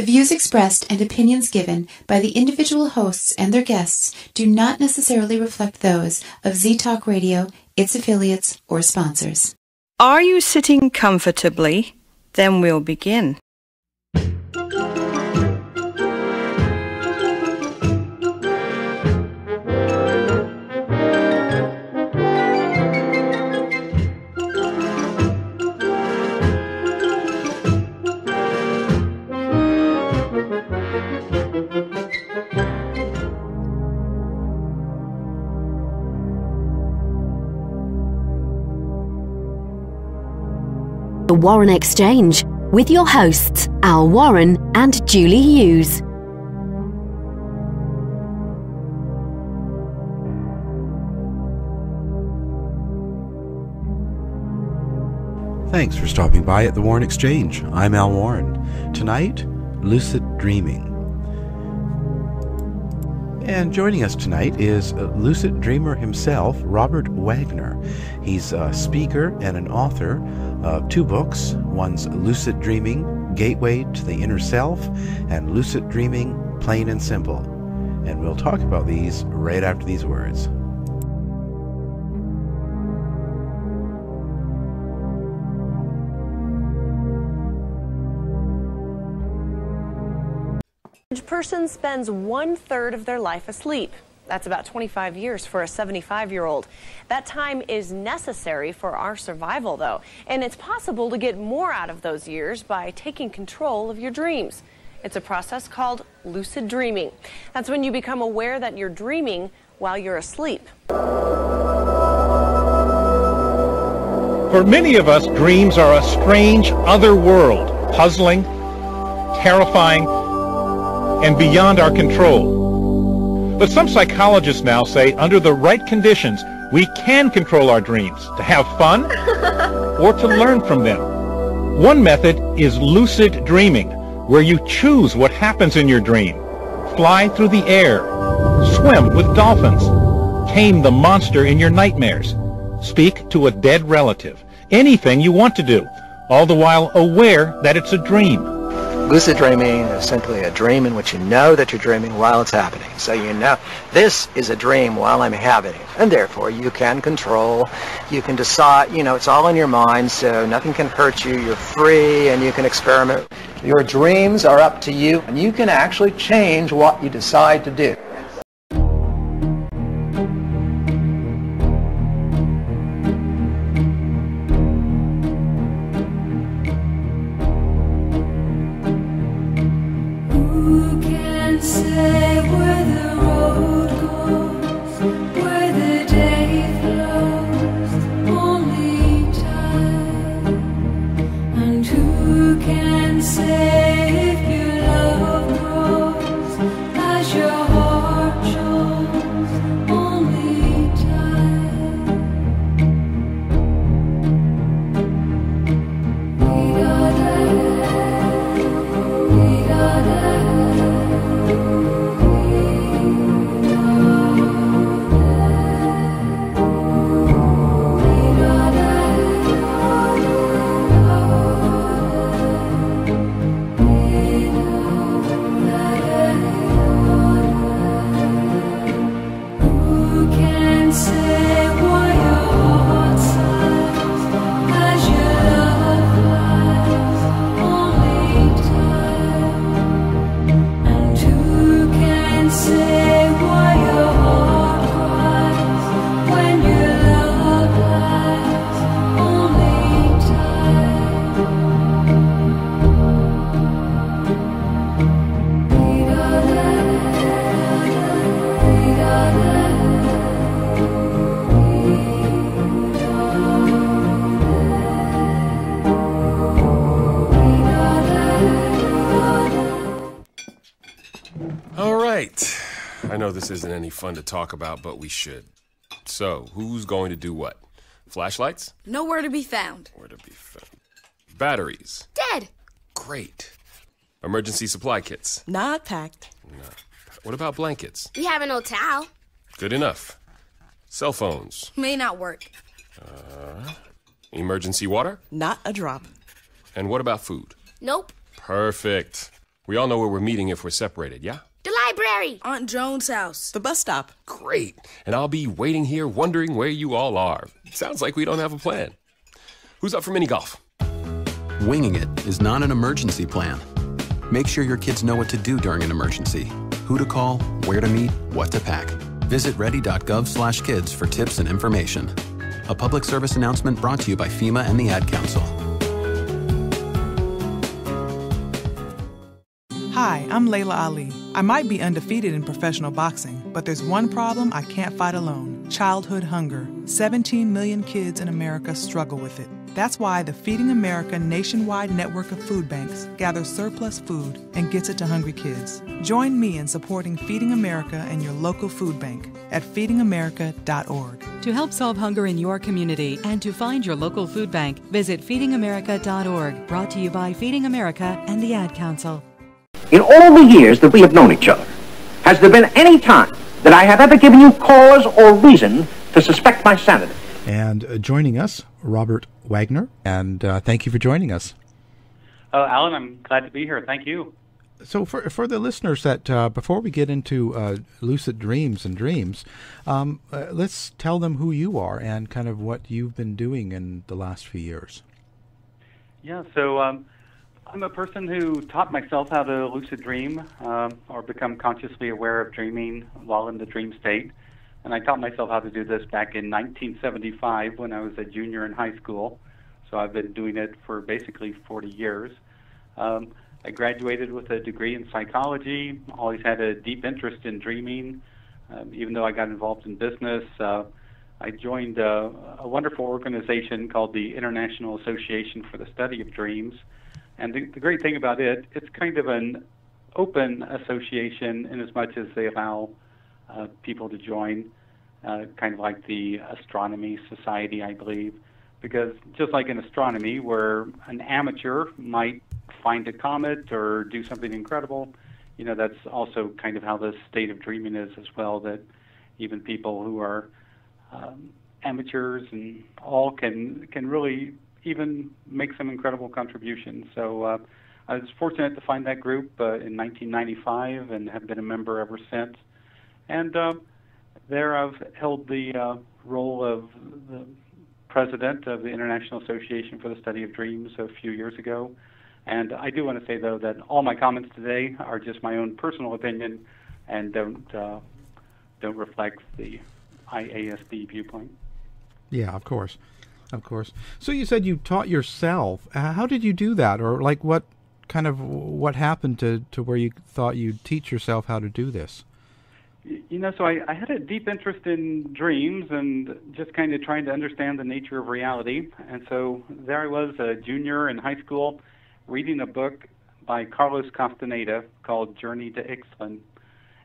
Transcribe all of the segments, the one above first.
The views expressed and opinions given by the individual hosts and their guests do not necessarily reflect those of Z-Talk Radio, its affiliates, or sponsors. Are you sitting comfortably? Then we'll begin. The Warren Exchange with your hosts Al Warren and Julie Hughes. Thanks for stopping by at the Warren Exchange. I'm Al Warren. Tonight, Lucid Dreaming. And joining us tonight is lucid dreamer himself, Robert Waggoner. He's a speaker and an author of 2 books. One's Lucid Dreaming, Gateway to the Inner Self, and Lucid Dreaming, Plain and Simple. And we'll talk about these right after these words. The average person spends 1/3 of their life asleep. That's about 25 years for a 75-year-old. That time is necessary for our survival, though, and it's possible to get more out of those years by taking control of your dreams. It's a process called lucid dreaming. That's when you become aware that you're dreaming while you're asleep. For many of us, dreams are a strange other world, puzzling, terrifying, and beyond our control. But some psychologists now say under the right conditions, we can control our dreams to have fun or to learn from them. One method is lucid dreaming, where you choose what happens in your dream. Fly through the air, swim with dolphins, tame the monster in your nightmares, speak to a dead relative, anything you want to do, all the while aware that it's a dream. Lucid dreaming is simply a dream in which you know that you're dreaming while it's happening. So you know, this is a dream while I'm having it. And therefore, you can control, you can decide, it's all in your mind, so nothing can hurt you. You're free and you can experiment. Your dreams are up to you, and you can actually change what you decide to do. I know this isn't any fun to talk about, but we should. So, who's going to do what? Flashlights? Nowhere to be found. Where to be found. Batteries? Dead. Great. Emergency supply kits? Not packed. No. What about blankets? We have an old towel. Good enough. Cell phones? May not work. Emergency water? Not a drop. And what about food? Nope. Perfect. We all know where we're meeting if we're separated, yeah? The library. Aunt Joan's house. The bus stop. Great. And I'll be waiting here wondering where you all are. Sounds like we don't have a plan. Who's up for mini golf? Winging it is not an emergency plan. Make sure your kids know what to do during an emergency. Who to call, where to meet, what to pack. Visit ready.gov/kids for tips and information. A public service announcement brought to you by FEMA and the Ad Council. Hi, I'm Layla Ali. I might be undefeated in professional boxing, but there's one problem I can't fight alone: childhood hunger. 17 million kids in America struggle with it. That's why the Feeding America nationwide network of food banks gathers surplus food and gets it to hungry kids. Join me in supporting Feeding America and your local food bank at feedingamerica.org. To help solve hunger in your community and to find your local food bank, visit feedingamerica.org. Brought to you by Feeding America and the Ad Council. In all the years that we have known each other, has there been any time that I have ever given you cause or reason to suspect my sanity? And joining us, Robert Waggoner, and thank you for joining us. Oh, Alan, I'm glad to be here. Thank you. So for the listeners that, before we get into lucid dreams and dreams, let's tell them who you are and kind of what you've been doing in the last few years. Yeah, so I'm a person who taught myself how to lucid dream or become consciously aware of dreaming while in the dream state. And I taught myself how to do this back in 1975 when I was a junior in high school. So I've been doing it for basically 40 years. I graduated with a degree in psychology, always had a deep interest in dreaming. Even though I got involved in business, I joined a wonderful organization called the International Association for the Study of Dreams. And the great thing about it, it's kind of an open association in as much as they allow people to join, kind of like the Astronomy Society, I believe. Because just like in astronomy, where an amateur might find a comet or do something incredible, you know, that's also kind of how the state of dreaming is as well, that even people who are amateurs and all can really even make some incredible contributions. So I was fortunate to find that group in 1995 and have been a member ever since. And there I've held the role of the president of the International Association for the Study of Dreams a few years ago. And I do want to say, though, that all my comments today are just my own personal opinion and don't reflect the IASD viewpoint. Yeah, of course. Of course. So you said you taught yourself. How did you do that? Or like what happened to where you thought you'd teach yourself how to do this? You know, so I had a deep interest in dreams and just kind of trying to understand the nature of reality. And so there I was, a junior in high school, reading a book by Carlos Castaneda called Journey to Ixtlan.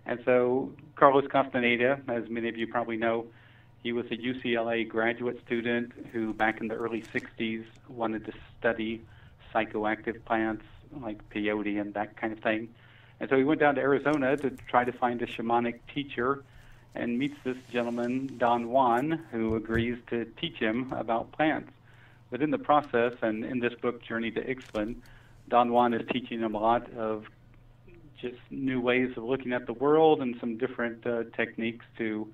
And so Carlos Castaneda, as many of you probably know, he was a UCLA graduate student who back in the early 60s wanted to study psychoactive plants like peyote and that kind of thing. And so he went down to Arizona to try to find a shamanic teacher and meets this gentleman, Don Juan, who agrees to teach him about plants. But in the process, and in this book, Journey to Ixtlan, Don Juan is teaching him a lot of just new ways of looking at the world and some different techniques to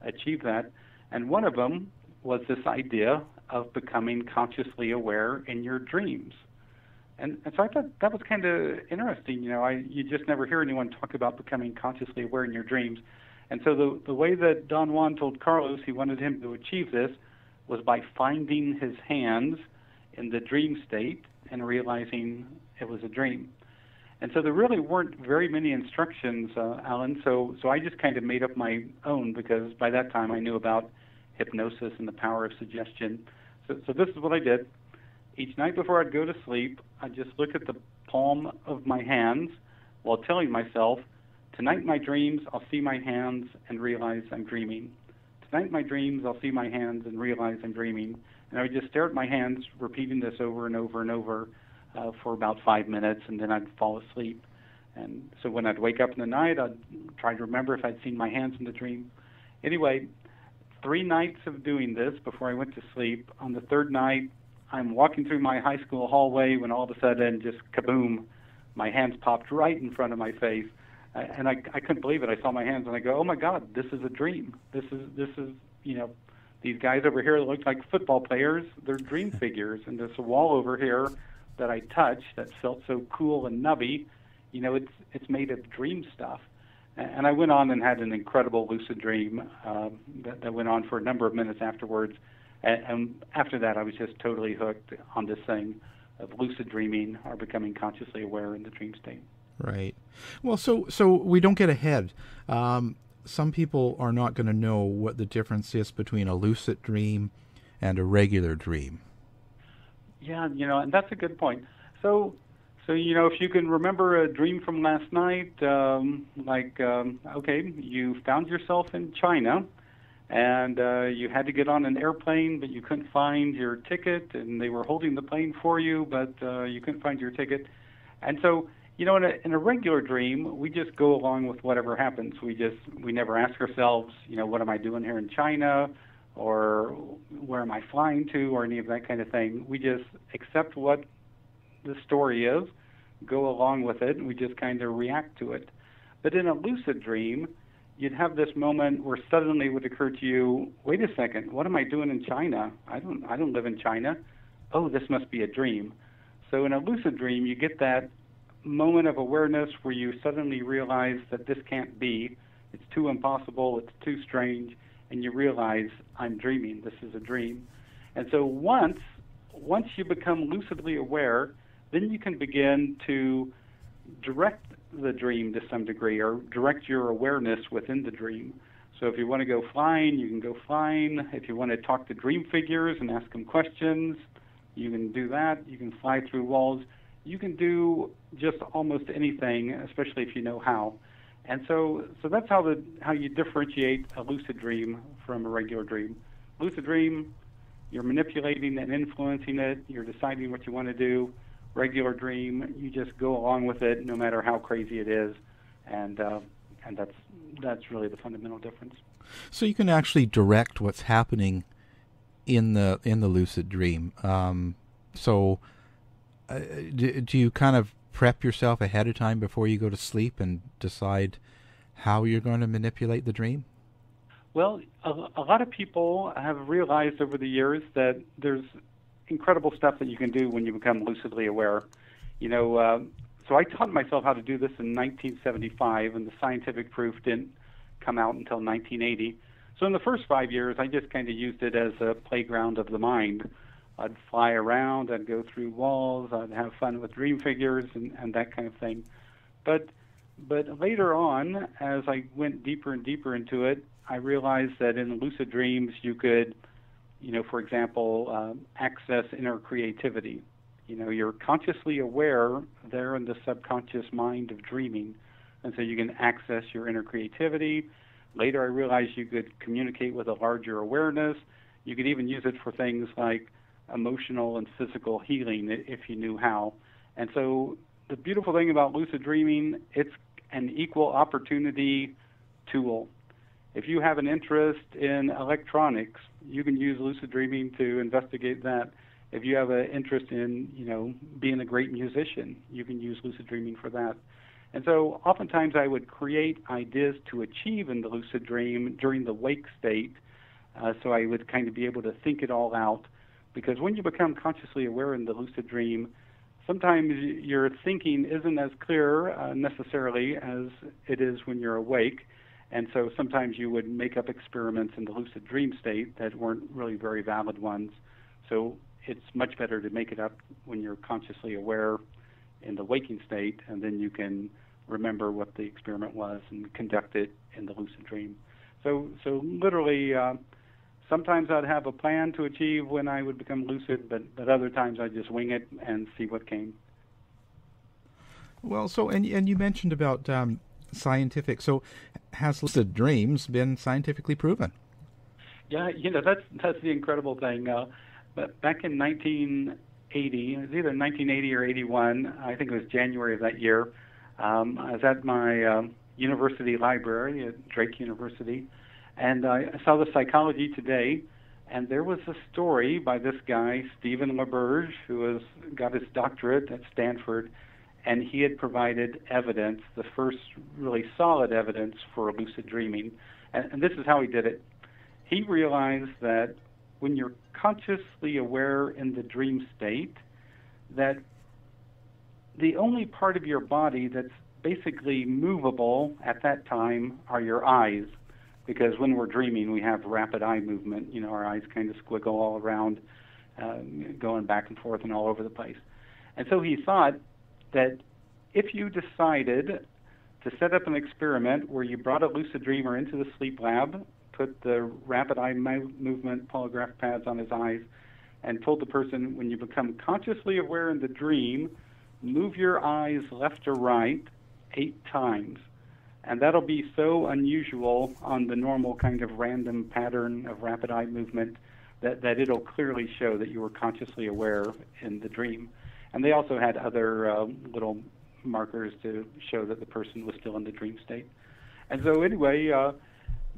achieve that. And one of them was this idea of becoming consciously aware in your dreams. And so I thought that was kind of interesting. You know, you just never hear anyone talk about becoming consciously aware in your dreams. And so the way that Don Juan told Carlos he wanted him to achieve this was by finding his hands in the dream state and realizing it was a dream. And so there really weren't very many instructions, Alan, so I just kind of made up my own because by that time I knew about hypnosis and the power of suggestion. So this is what I did. Each night before I'd go to sleep, I'd just look at the palm of my hands while telling myself, tonight in my dreams, I'll see my hands and realize I'm dreaming. Tonight in my dreams, I'll see my hands and realize I'm dreaming. And I would just stare at my hands, repeating this over and over and over for about 5 minutes, and then I'd fall asleep. And so when I'd wake up in the night, I'd try to remember if I'd seen my hands in the dream. Anyway, 3 nights of doing this before I went to sleep. On the third night, I'm walking through my high school hallway when all of a sudden, just kaboom, my hands popped right in front of my face, and I couldn't believe it. I saw my hands, and I go, "Oh my God, this is a dream. This is these guys over here that look like football players. They're dream figures, and there's a wall over here that I touched that felt so cool and nubby. It's made of dream stuff." And I went on and had an incredible lucid dream that went on for a number of minutes afterwards. And after that, I was just totally hooked on this thing of lucid dreaming or becoming consciously aware in the dream state. Right. Well, so we don't get ahead. Some people are not going to know what the difference is between a lucid dream and a regular dream. Yeah, and that's a good point. So if you can remember a dream from last night, okay, you found yourself in China, and you had to get on an airplane, but you couldn't find your ticket, and they were holding the plane for you, but you couldn't find your ticket. And so, in a regular dream, we just go along with whatever happens. We never ask ourselves, what am I doing here in China, or where am I flying to, or any of that kind of thing. We just accept what the story is, go along with it, and we just kind of react to it. But in a lucid dream, you'd have this moment where suddenly it would occur to you, wait a second, what am I doing in China? I don't live in China. Oh, this must be a dream. So in a lucid dream, you get that moment of awareness where you suddenly realize that this can't be. It's too impossible, it's too strange, and you realize, I'm dreaming, this is a dream. And so once you become lucidly aware, then you can begin to direct the dream to some degree, or direct your awareness within the dream. So if you want to go flying, you can go flying. If you want to talk to dream figures and ask them questions, you can do that. You can fly through walls. You can do just almost anything, especially if you know how. And so that's how you differentiate a lucid dream from a regular dream. Lucid dream, you're manipulating and influencing it. You're deciding what you want to do. Regular dream, you just go along with it, no matter how crazy it is, and that's really the fundamental difference. So you can actually direct what's happening in the lucid dream. Do you kind of prep yourself ahead of time before you go to sleep and decide how you're going to manipulate the dream? Well, a lot of people have realized over the years that there's incredible stuff that you can do when you become lucidly aware. So I taught myself how to do this in 1975, and the scientific proof didn't come out until 1980. So in the first 5 years, I just kind of used it as a playground of the mind. I'd fly around, I'd go through walls, I'd have fun with dream figures and that kind of thing. But later on, as I went deeper and deeper into it, I realized that in lucid dreams you could, for example, access inner creativity. You're consciously aware there in the subconscious mind of dreaming, and so you can access your inner creativity. Later I realized you could communicate with a larger awareness. You could even use it for things like emotional and physical healing if you knew how. And so the beautiful thing about lucid dreaming, it's an equal opportunity tool. If you have an interest in electronics, you can use lucid dreaming to investigate that. If you have an interest in, being a great musician, you can use lucid dreaming for that. And so oftentimes I would create ideas to achieve in the lucid dream during the wake state, so I would kind of be able to think it all out. Because when you become consciously aware in the lucid dream, sometimes your thinking isn't as clear necessarily as it is when you're awake. And so sometimes you would make up experiments in the lucid dream state that weren't really very valid ones. So it's much better to make it up when you're consciously aware in the waking state, and then you can remember what the experiment was and conduct it in the lucid dream. So literally, sometimes I'd have a plan to achieve when I would become lucid, but other times I'd just wing it and see what came. Well, and you mentioned about scientific. So has lucid dreams been scientifically proven? Yeah, that's the incredible thing. But back in 1980, it was either 1980 or 81, I think it was January of that year, I was at my university library at Drake University, and I saw the Psychology Today, and there was a story by this guy, Stephen LaBerge, who got his doctorate at Stanford, and he had provided evidence, the first really solid evidence for lucid dreaming. And this is how he did it. He realized that when you're consciously aware in the dream state, that the only part of your body that's basically movable at that time are your eyes, because when we're dreaming, we have rapid eye movement. You know, our eyes kind of squiggle all around, going back and forth and all over the place. And so he thought that if you decided to set up an experiment where you brought a lucid dreamer into the sleep lab, put the rapid eye movement polygraph pads on his eyes, and told the person, when you become consciously aware in the dream, move your eyes left or right 8 times. And that'll be so unusual on the normal kind of random pattern of rapid eye movement that it'll clearly show that you were consciously aware in the dream. And they also had other little markers to show that the person was still in the dream state. And so anyway,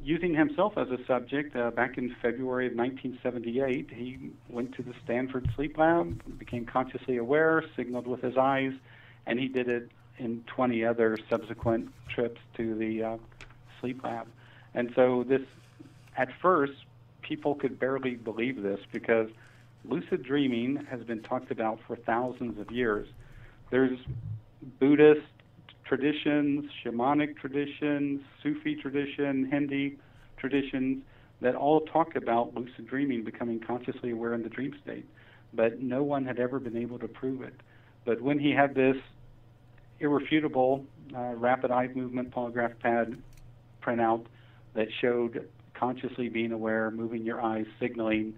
using himself as a subject, back in February of 1978, he went to the Stanford Sleep Lab, became consciously aware, signaled with his eyes, and he did it in 20 other subsequent trips to the sleep lab. And so this, at first, people could barely believe this, because lucid dreaming has been talked about for thousands of years. There's Buddhist traditions, shamanic traditions, Sufi tradition, Hindi traditions that all talk about lucid dreaming, becoming consciously aware in the dream state. But no one had ever been able to prove it. But when he had this irrefutable rapid eye movement polygraph pad printout that showed consciously being aware, moving your eyes, signaling,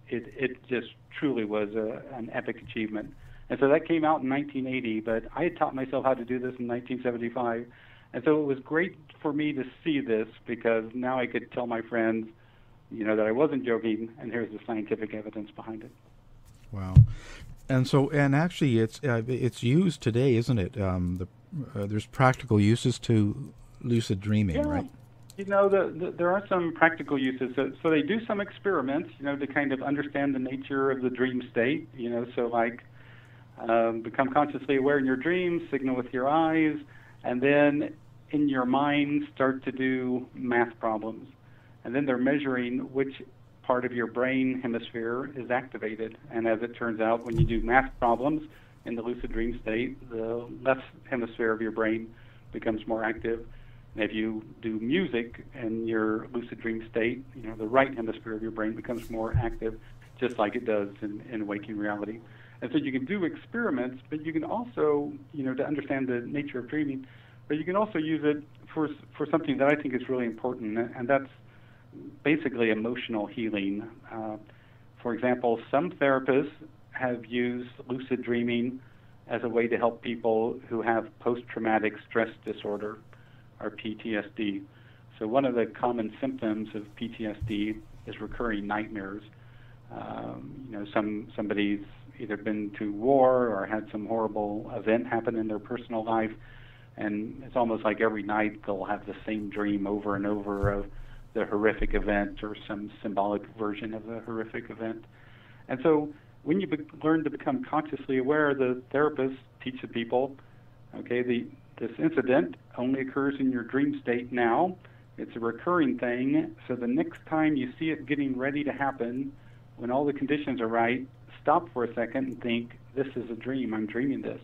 it just truly was an epic achievement. And so that came out in 1980, but I had taught myself how to do this in 1975. And so it was great for me to see this, because now I could tell my friends, you know, that I wasn't joking, and here's the scientific evidence behind it. Wow. And so, and actually, it's used today, isn't it? There's practical uses to lucid dreaming, right? You know, there are some practical uses. So they do some experiments, you know, to kind of understand the nature of the dream state. You know, so like become consciously aware in your dreams, signal with your eyes, and then in your mind start to do math problems. And then they're measuring which part of your brain hemisphere is activated. And as it turns out, when you do math problems in the lucid dream state, the left hemisphere of your brain becomes more active. And if you do music in your lucid dream state, you know, the right hemisphere of your brain becomes more active, just like it does in waking reality. And so you can do experiments, but you can also, you know, to understand the nature of dreaming, but you can also use it for something that I think is really important, and that's basically emotional healing. For example, some therapists have used lucid dreaming as a way to help people who have post-traumatic stress disorder, or PTSD. So one of the common symptoms of PTSD is recurring nightmares. You know, somebody's either been to war or had some horrible event happen in their personal life, and it's almost like every night they'll have the same dream over and over of the horrific event or some symbolic version of the horrific event. And so when you learn to become consciously aware, the therapist teaches people, okay, this incident only occurs in your dream state now. It's a recurring thing, so the next time you see it getting ready to happen, when all the conditions are right, stop for a second and think, this is a dream, I'm dreaming this.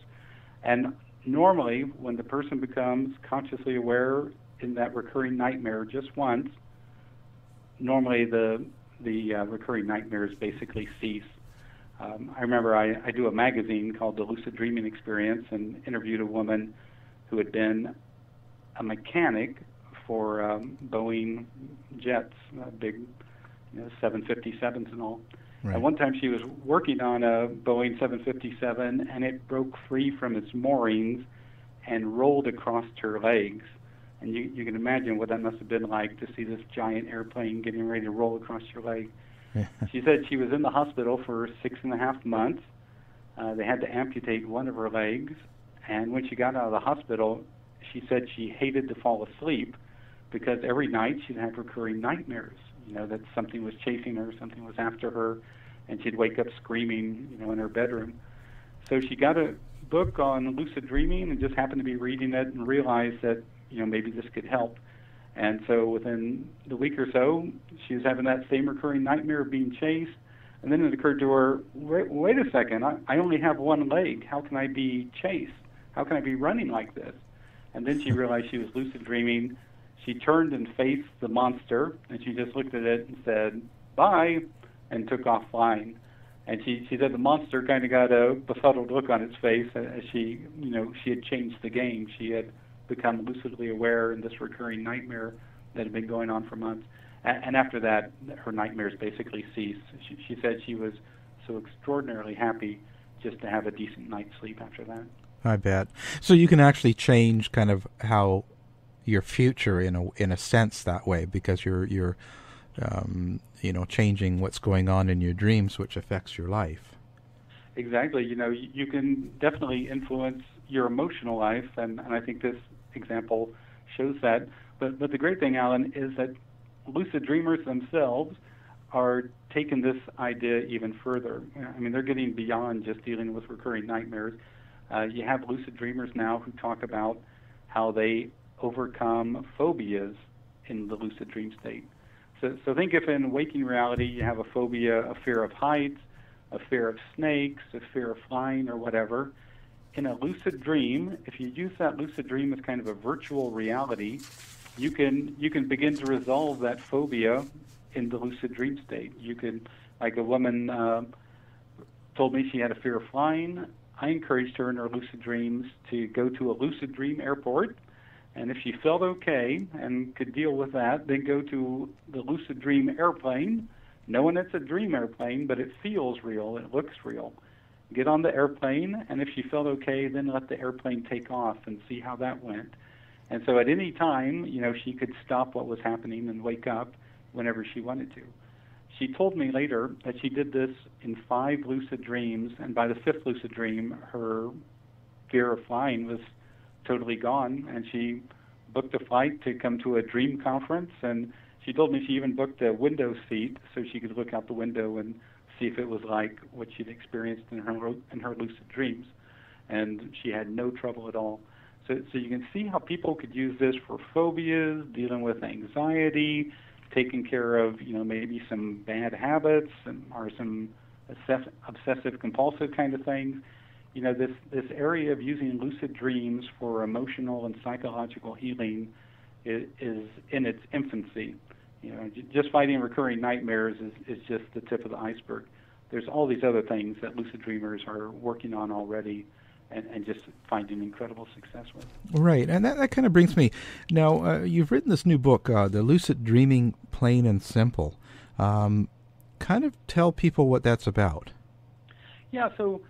And normally, when the person becomes consciously aware in that recurring nightmare just once, normally the recurring nightmares basically cease. I remember I do a magazine called The Lucid Dreaming Experience, and interviewed a woman who had been a mechanic for Boeing jets, big, you know, 757s and all. Right. And one time she was working on a Boeing 757, and it broke free from its moorings and rolled across her legs. And you can imagine what that must have been like to see this giant airplane getting ready to roll across your leg. She said she was in the hospital for 6.5 months. They had to amputate one of her legs. And when she got out of the hospital, she said she hated to fall asleep because every night she'd have recurring nightmares, you know, that something was chasing her, something was after her, and she'd wake up screaming, you know, in her bedroom. So she got a book on lucid dreaming and just happened to be reading it and realized that, maybe this could help. And so within the week or so, she was having that same recurring nightmare of being chased. And then it occurred to her, wait a second, I only have one leg. How can I be chased? How can I be running like this? And then she realized she was lucid dreaming. She turned and faced the monster, and she just looked at it and said, bye, and took off flying. And she said the monster kind of got a befuddled look on its face as she had changed the game. She had become lucidly aware in this recurring nightmare that had been going on for months. And after that, her nightmares basically ceased. She said she was so extraordinarily happy just to have a decent night's sleep after that. I bet. So you can actually change kind of how your future in a sense that way, because you're changing what's going on in your dreams, which affects your life. Exactly. You can definitely influence your emotional life, and I think this example shows that. But the great thing, Alan, is that lucid dreamers themselves are taking this idea even further. I mean, they're getting beyond just dealing with recurring nightmares. You have lucid dreamers now who talk about how they overcome phobias in the lucid dream state. So think if in waking reality you have a phobia, a fear of heights, a fear of snakes, a fear of flying or whatever. In a lucid dream, if you use that lucid dream as kind of a virtual reality, you can begin to resolve that phobia in the lucid dream state. You can, like a woman told me she had a fear of flying. I encouraged her in her lucid dreams to go to a lucid dream airport, and if she felt okay and could deal with that, then go to the lucid dream airplane, knowing it's a dream airplane, but it feels real, it looks real. Get on the airplane, and if she felt okay, then let the airplane take off and see how that went. And so at any time, she could stop what was happening and wake up whenever she wanted to. She told me later that she did this in 5 lucid dreams, and by the 5th lucid dream, her fear of flying was totally gone, and she booked a flight to come to a dream conference, and she told me she even booked a window seat so she could look out the window and see if it was like what she'd experienced in her lucid dreams. And she had no trouble at all. So you can see how people could use this for phobias, dealing with anxiety, taking care of, maybe some bad habits or some obsessive compulsive kind of things. This area of using lucid dreams for emotional and psychological healing is in its infancy. Just fighting recurring nightmares is just the tip of the iceberg. There's all these other things that lucid dreamers are working on already and just finding incredible success with. Right, and that kind of brings me, now you've written this new book, The Lucid Dreaming Plain and Simple. Kind of tell people what that's about. Yeah, so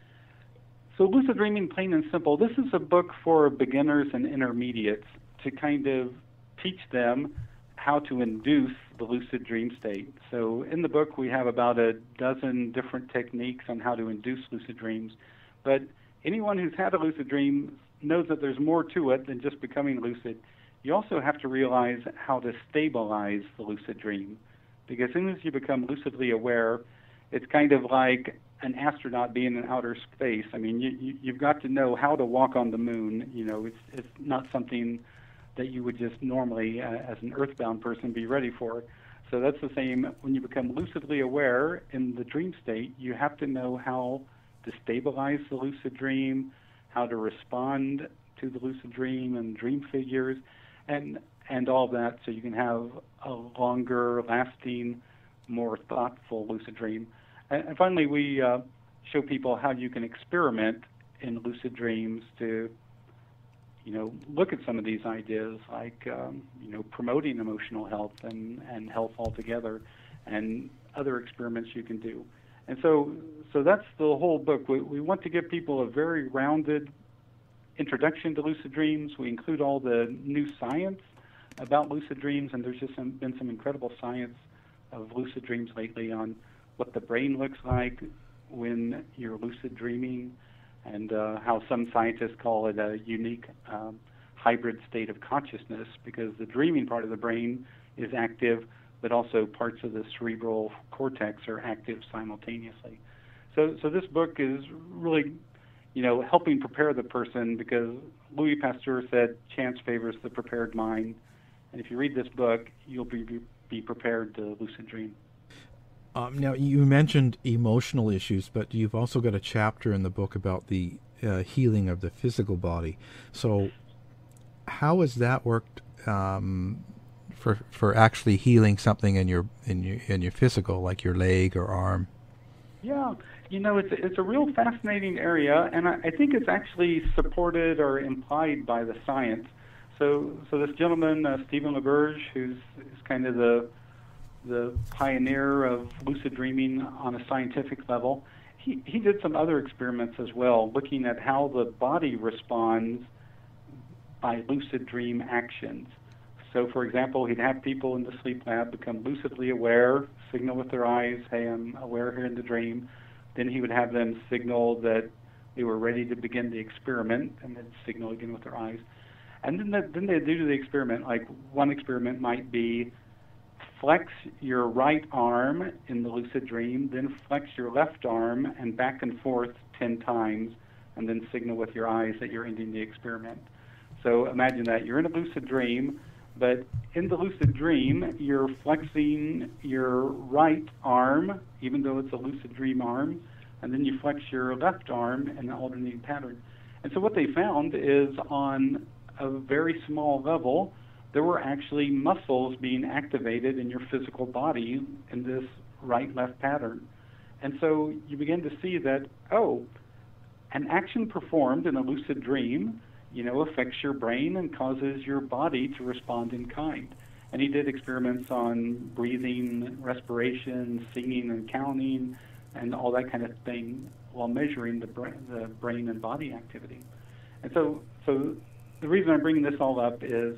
Lucid Dreaming Plain and Simple, this is a book for beginners and intermediates to kind of teach them how to induce the lucid dream state. So in the book we have about a dozen different techniques on how to induce lucid dreams, but anyone who's had a lucid dream knows that there's more to it than just becoming lucid. You also have to realize how to stabilize the lucid dream, because as soon as you become lucidly aware, it's kind of like an astronaut being in outer space. I mean, you've got to know how to walk on the moon. It's not something that you would just normally, as an earthbound person, be ready for. So that's the same when you become lucidly aware in the dream state. You have to know how to stabilize the lucid dream, how to respond to the lucid dream and dream figures, and all that, so you can have a longer lasting, more thoughtful lucid dream. And finally, we show people how you can experiment in lucid dreams to look at some of these ideas, like promoting emotional health and health altogether, and other experiments you can do. And so that's the whole book. We want to give people a very rounded introduction to lucid dreams. We include all the new science about lucid dreams, and there's just been some incredible science of lucid dreams lately on what the brain looks like when you're lucid dreaming, and how some scientists call it a unique hybrid state of consciousness, because the dreaming part of the brain is active, but also parts of the cerebral cortex are active simultaneously. So this book is really helping prepare the person, because Louis Pasteur said chance favors the prepared mind. And if you read this book, you'll be prepared to lucid dream. Now, you mentioned emotional issues, but you've also got a chapter in the book about the healing of the physical body. So how has that worked for actually healing something in your physical, like your leg or arm? Yeah, it's a real fascinating area, and I think it's actually supported or implied by the science. So this gentleman, Stephen LaBerge, who's kind of the pioneer of lucid dreaming on a scientific level, he did some other experiments as well, looking at how the body responds by lucid dream actions. So, for example, he'd have people in the sleep lab become lucidly aware, signal with their eyes, hey, I'm aware here in the dream. Then he would have them signal that they were ready to begin the experiment, and then signal again with their eyes. And then they'd do the experiment, like one experiment might be flex your right arm in the lucid dream, then flex your left arm and back and forth 10 times, and then signal with your eyes that you're ending the experiment. So imagine that you're in a lucid dream, but in the lucid dream, you're flexing your right arm, even though it's a lucid dream arm, and then you flex your left arm in an alternating pattern. And so what they found is on a very small level, there were actually muscles being activated in your physical body in this right-left pattern. And so you begin to see that, an action performed in a lucid dream affects your brain and causes your body to respond in kind. And he did experiments on breathing, respiration, singing and counting, and all that kind of thing while measuring the brain and body activity. And so the reason I'm bringing this all up is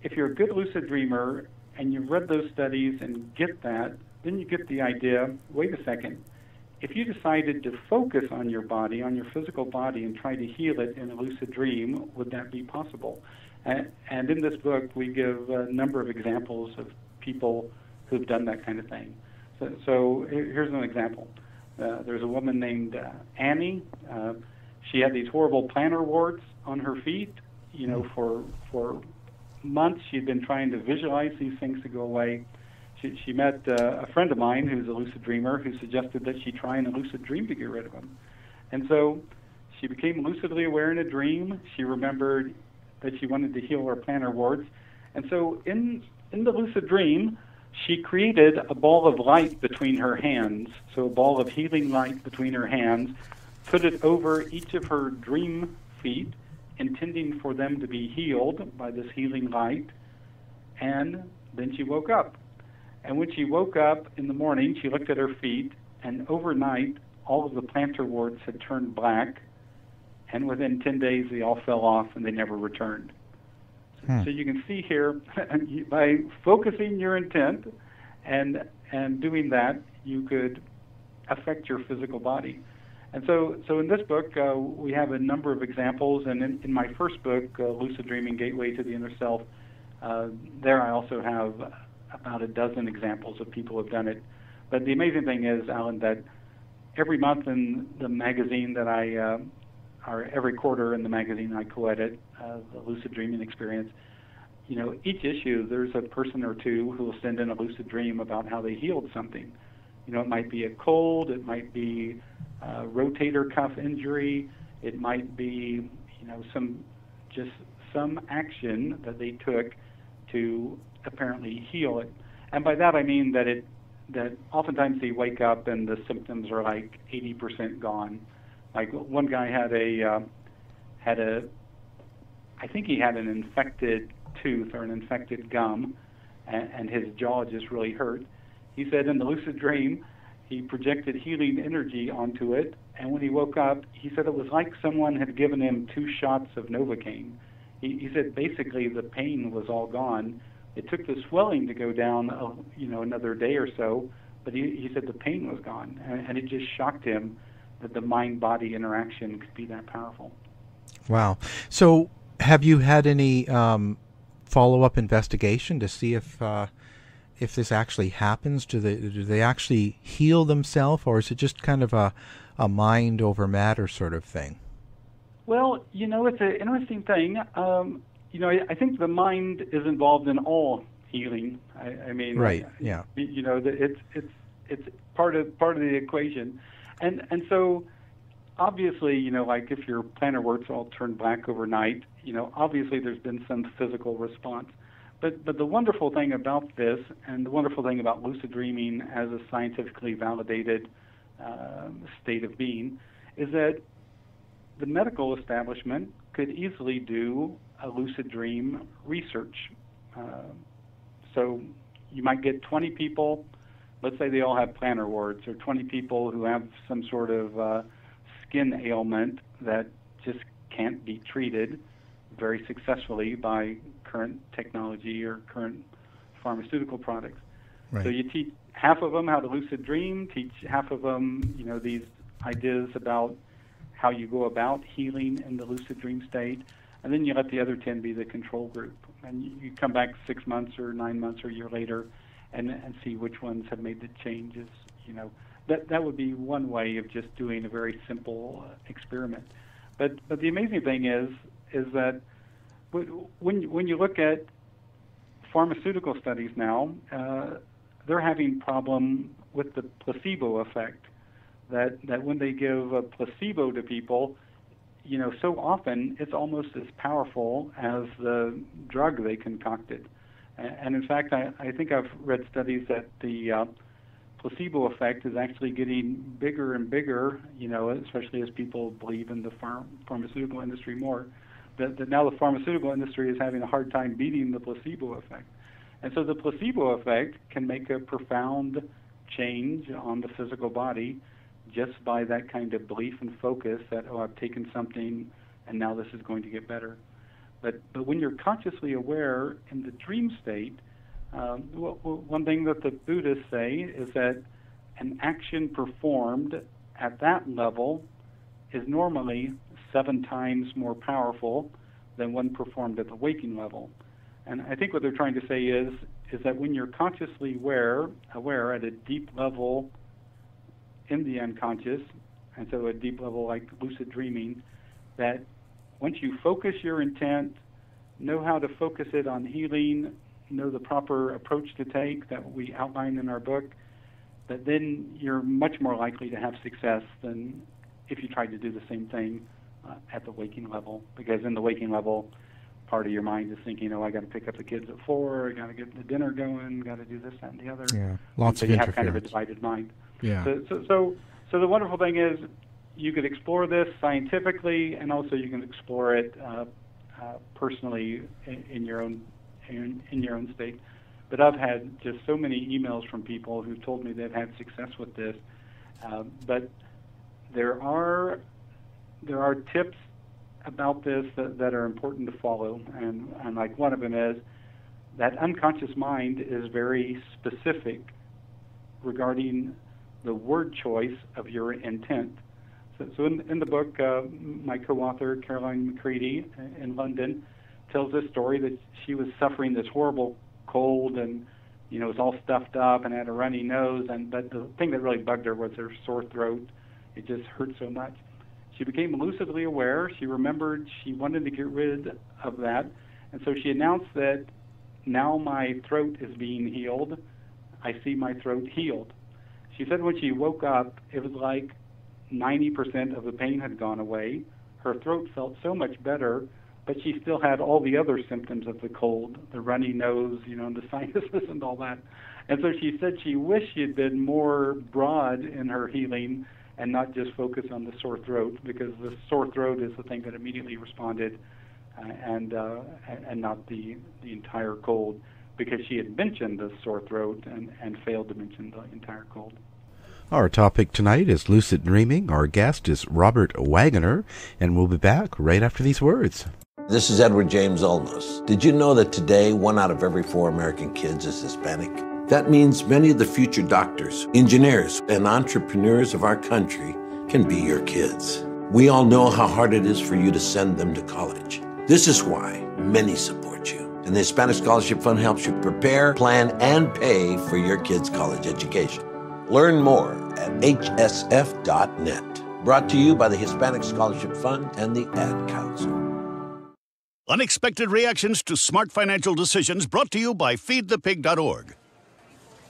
if you're a good lucid dreamer and you've read those studies and get that, then you get the idea, wait a second, if you decided to focus on your body, on your physical body, and try to heal it in a lucid dream, would that be possible? And in this book, we give a number of examples of people who've done that kind of thing. So here's an example. There's a woman named Annie. She had these horrible plantar warts on her feet. For months she'd been trying to visualize these things to go away. She met a friend of mine who's a lucid dreamer who suggested that she try in a lucid dream to get rid of them. And so she became lucidly aware in a dream. She remembered that she wanted to heal her plantar warts. And so in the lucid dream, she created a ball of light between her hands, so a ball of healing light between her hands, put it over each of her dream feet, intending for them to be healed by this healing light, and then she woke up. And when she woke up in the morning, she looked at her feet, and overnight, all of the plantar warts had turned black, and within 10 days, they all fell off, and they never returned. So you can see here, by focusing your intent and doing that, you could affect your physical body. And so in this book, we have a number of examples, and in my first book, Lucid Dreaming, Gateway to the Inner Self, there I also have about a dozen examples of people who have done it. But the amazing thing is, Alan, that every month in the magazine that or every quarter in the magazine I co-edit, the Lucid Dreaming Experience, each issue there's a person or two who will send in a lucid dream about how they healed something. It might be a cold, it might be a rotator cuff injury, it might be, some action that they took to apparently heal it. And by that I mean that oftentimes they wake up and the symptoms are like 80% gone. Like one guy had I think he had an infected tooth or an infected gum, and his jaw just really hurt. He said in the lucid dream, he projected healing energy onto it, and when he woke up, he said it was like someone had given him 2 shots of Novocaine. He said basically the pain was all gone. It took the swelling to go down, another day or so, but he said the pain was gone, and it just shocked him that the mind-body interaction could be that powerful. Wow. So have you had any follow-up investigation to see if this actually happens? Do they actually heal themselves, or is it just kind of a a mind over matter sort of thing? Well, it's an interesting thing. I think the mind is involved in all healing. I mean, right? Yeah. It's part of the equation, and so obviously, like if your plantar warts all turn black overnight, obviously there's been some physical response. But the wonderful thing about this, and the wonderful thing about lucid dreaming as a scientifically validated state of being, is that the medical establishment could easily do a lucid dream research. So you might get 20 people, let's say they all have plantar warts, or 20 people who have some sort of skin ailment that just can't be treated very successfully by current technology or current pharmaceutical products. Right. So you teach half of them how to lucid dream, teach half of them, these ideas about how you go about healing in the lucid dream state, and then you let the other 10 be the control group. And you come back 6 months or 9 months or a year later and see which ones have made the changes. That would be one way of just doing a very simple experiment. But the amazing thing is that when you look at pharmaceutical studies now, they're having problem with the placebo effect. That when they give a placebo to people, so often it's almost as powerful as the drug they concocted. And in fact, I think I've read studies that the placebo effect is actually getting bigger and bigger, especially as people believe in the pharmaceutical industry more, that now the pharmaceutical industry is having a hard time beating the placebo effect. And so the placebo effect can make a profound change on the physical body just by that kind of belief and focus that, I've taken something and now this is going to get better. But when you're consciously aware in the dream state, one thing that the Buddhists say is that an action performed at that level is normally 7 times more powerful than one performed at the waking level. And I think what they're trying to say is that when you're consciously aware at a deep level in the unconscious, and so a deep level like lucid dreaming, that once you focus your intent, know how to focus it on healing, know the proper approach to take that we outline in our book, that then you're much more likely to have success than if you tried to do the same thing at the waking level. Because in the waking level, part of your mind is thinking, I got to pick up the kids at 4, I got to get the dinner going, got to do this, that, and the other. Yeah, lots so of you interference. have kind of a divided mind. Yeah. So the wonderful thing is you could explore this scientifically, and also you can explore it personally in your own state. But I've had just so many emails from people who've told me they've had success with this. But there are tips about this that are important to follow, and like one of them is that unconscious mind is very specific regarding the word choice of your intent. So in the book, my co-author, Caroline McCready in London, tells this story that she was suffering this horrible cold and, was all stuffed up and had a runny nose. But the thing that really bugged her was her sore throat. It just hurt so much. She became lucidly aware. She remembered she wanted to get rid of that. And so she announced that now my throat is being healed. I see my throat healed. She said when she woke up, it was like 90% of the pain had gone away. Her throat felt so much better, but she still had all the other symptoms of the cold, the runny nose, and the sinuses and all that. And so she said she wished she had been more broad in her healing and not just focus on the sore throat, because the sore throat is the thing that immediately responded and not the entire cold, because she had mentioned the sore throat and failed to mention the entire cold. Our topic tonight is lucid dreaming. Our guest is Robert Waggoner, and we'll be back right after these words. This is Edward James Olmos. Did you know that today 1 out of every 4 American kids is Hispanic? That means many of the future doctors, engineers, and entrepreneurs of our country can be your kids. We all know how hard it is for you to send them to college. This is why many support you. And the Hispanic Scholarship Fund helps you prepare, plan, and pay for your kids' college education. Learn more at hsf.net. Brought to you by the Hispanic Scholarship Fund and the Ad Council. Unexpected reactions to smart financial decisions brought to you by feedthepig.org.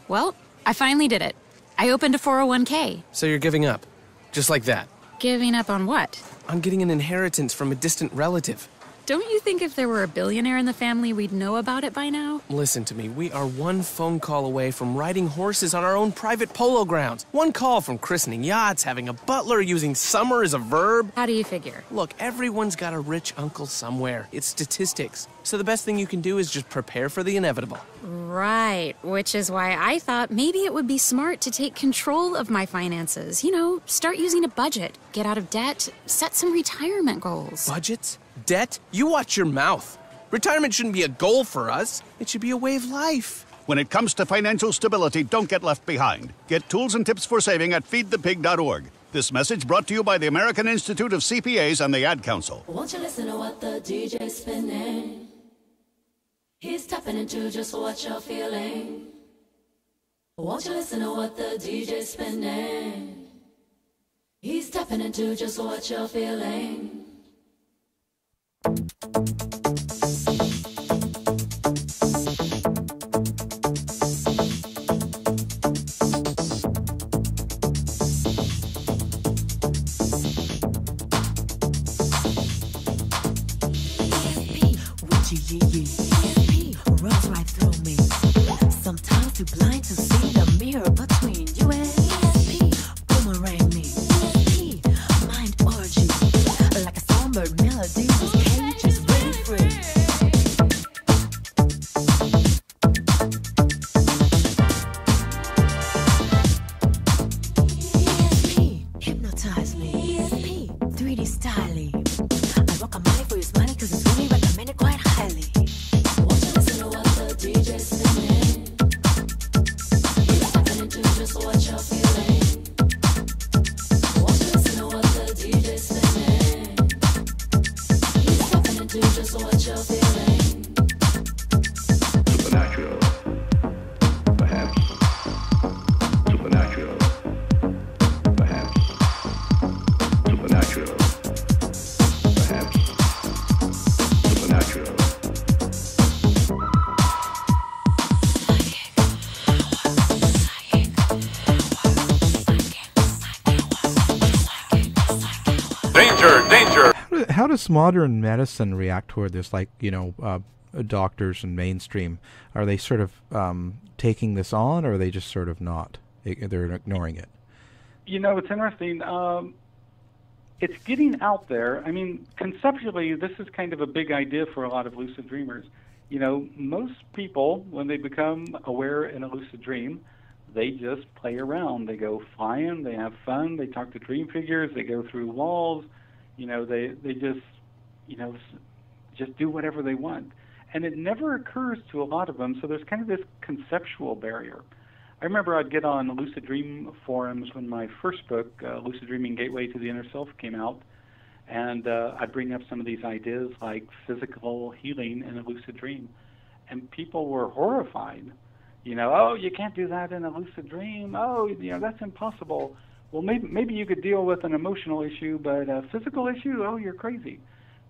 Well, I finally did it. I opened a 401k. So you're giving up? Just like that? Giving up on what? On getting an inheritance from a distant relative. Don't you think if there were a billionaire in the family, we'd know about it by now? Listen to me. We are one phone call away from riding horses on our own private polo grounds. One call from christening yachts, having a butler, using summer as a verb. How do you figure? Look, everyone's got a rich uncle somewhere. It's statistics. So the best thing you can do is just prepare for the inevitable. Right, which is why I thought maybe it would be smart to take control of my finances. You know, start using a budget, get out of debt, set some retirement goals. Budgets? Debt? You watch your mouth. Retirement shouldn't be a goal for us. It should be a way of life. When it comes to financial stability, don't get left behind. Get tools and tips for saving at feedthepig.org. This message brought to you by the American Institute of CPAs and the Ad Council. Won't you listen to what the DJ's spinning? He's tapping into just what you're feeling. Won't you listen to what the DJ's spinning? He's tapping into just what you're feeling. Runs right through me. Sometimes too blind to see the mirror between you and ESP. Boomerang me. ESP, mind orgy. Like a songbird melody whose cage is really free. ESP, hypnotize me. ESP, 3D styling. I rock a mic for your smiley cause it's really recommended quite highly. DJ's spinning. He's tapping into just what you're feeling. Won't you listen to what the DJ's spinning? He's tapping into just what you're feeling. Supernatural. Perhaps. Supernatural. Perhaps. Supernatural. Perhaps. Supernatural. Danger! How does modern medicine react toward this? Like, doctors and mainstream, are they sort of taking this on, or are they just sort of not? They're ignoring it. It's interesting. It's getting out there. I mean, conceptually, this is kind of a big idea for a lot of lucid dreamers. Most people, when they become aware in a lucid dream, they just play around. They go flying, they have fun, they talk to dream figures, they go through walls, they just do whatever they want. And it never occurs to a lot of them, so there's kind of this conceptual barrier. I remember I'd get on lucid dream forums when my first book, Lucid Dreaming Gateway to the Inner Self, came out, and I'd bring up some of these ideas like physical healing in a lucid dream. And people were horrified. Oh, you can't do that in a lucid dream. Oh, that's impossible. Well, maybe you could deal with an emotional issue, but a physical issue, oh, you're crazy.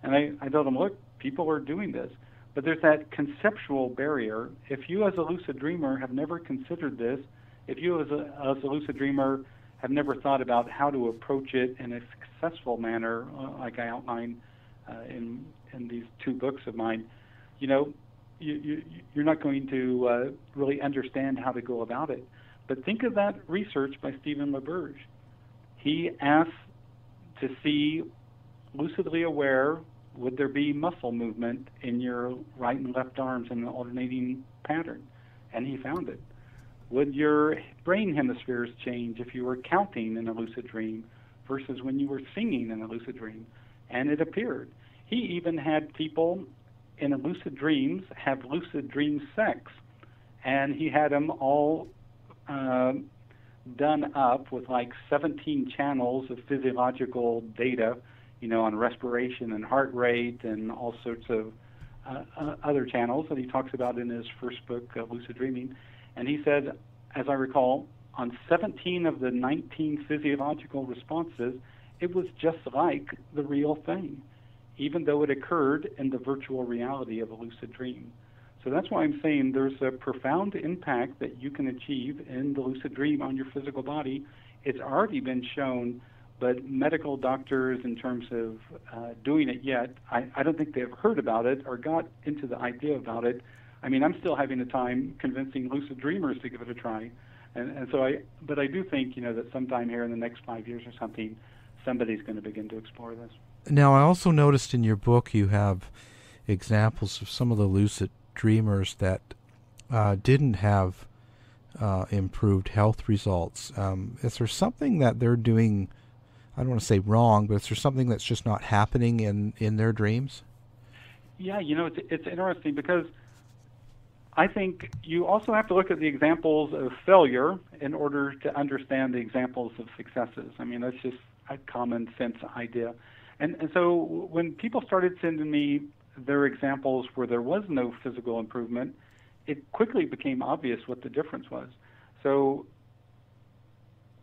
And I told them, look, people are doing this. But there's that conceptual barrier. If you as a lucid dreamer have never considered this, if you as a lucid dreamer have never thought about how to approach it in a successful manner, like I outline in these two books of mine, you're not going to really understand how to go about it. But think of that research by Stephen LaBerge. He asked to see, lucidly aware, would there be muscle movement in your right and left arms in an alternating pattern? And he found it. Would your brain hemispheres change if you were counting in a lucid dream versus when you were singing in a lucid dream? And it appeared. He even had people in a lucid dreams have lucid dream sex, and he had them all done up with like 17 channels of physiological data, on respiration and heart rate and all sorts of other channels that he talks about in his first book, Lucid Dreaming. And he said, as I recall, on 17 of the 19 physiological responses, it was just like the real thing, even though it occurred in the virtual reality of a lucid dream. So that's why I'm saying there's a profound impact that you can achieve in the lucid dream on your physical body. It's already been shown, but medical doctors, in terms of doing it yet, I don't think they've heard about it or got into the idea about it. I mean, I'm still having a time convincing lucid dreamers to give it a try. But I do think, that sometime here in the next 5 years or something, somebody's going to begin to explore this. Now, I also noticed in your book you have examples of some of the lucid dreamers that didn't have improved health results. Is there something that they're doing, I don't want to say wrong, but is there something that's just not happening in their dreams? Yeah, it's interesting because I think you also have to look at the examples of failure in order to understand the examples of successes. I mean, that's just a common sense idea. And so when people started sending me their examples where there was no physical improvement, it quickly became obvious what the difference was. So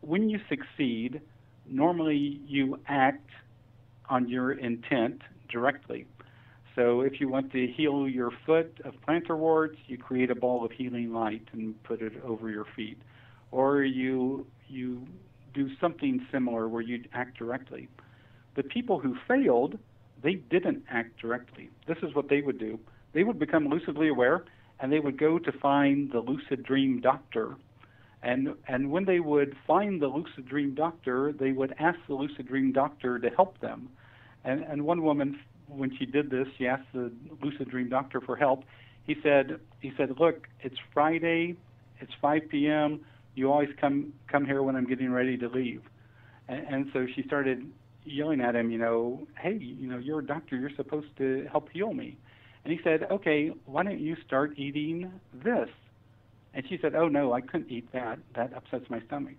when you succeed, normally you act on your intent directly. So if you want to heal your foot of plantar warts, you create a ball of healing light and put it over your feet. Or you do something similar where you act directly. The people who failed, they didn't act directly. This is what they would do. They would become lucidly aware, and they would go to find the lucid dream doctor. And when they would find the lucid dream doctor, they would ask the lucid dream doctor to help them. And one woman, when she did this, she asked the lucid dream doctor for help. He said, look, it's Friday, it's 5 p.m., you always come here when I'm getting ready to leave. And so she started yelling at him, hey, you're a doctor, you're supposed to help heal me. And he said, okay, why don't you start eating this? And she said, oh no, I couldn't eat that. That upsets my stomach.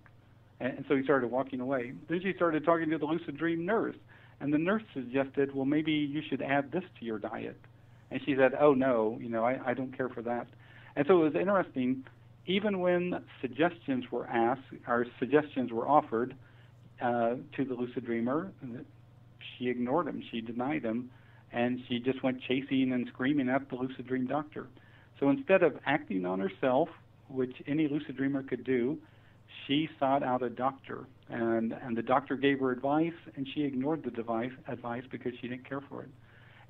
And so he started walking away. Then she started talking to the lucid dream nurse. And the nurse suggested, well, maybe you should add this to your diet. And she said, oh no, I don't care for that. And so it was interesting, even when suggestions were asked, or suggestions were offered to the lucid dreamer, she ignored them, she denied them, and she just went chasing and screaming at the lucid dream doctor. So instead of acting on herself, which any lucid dreamer could do, she sought out a doctor, and the doctor gave her advice, and she ignored the advice because she didn't care for it.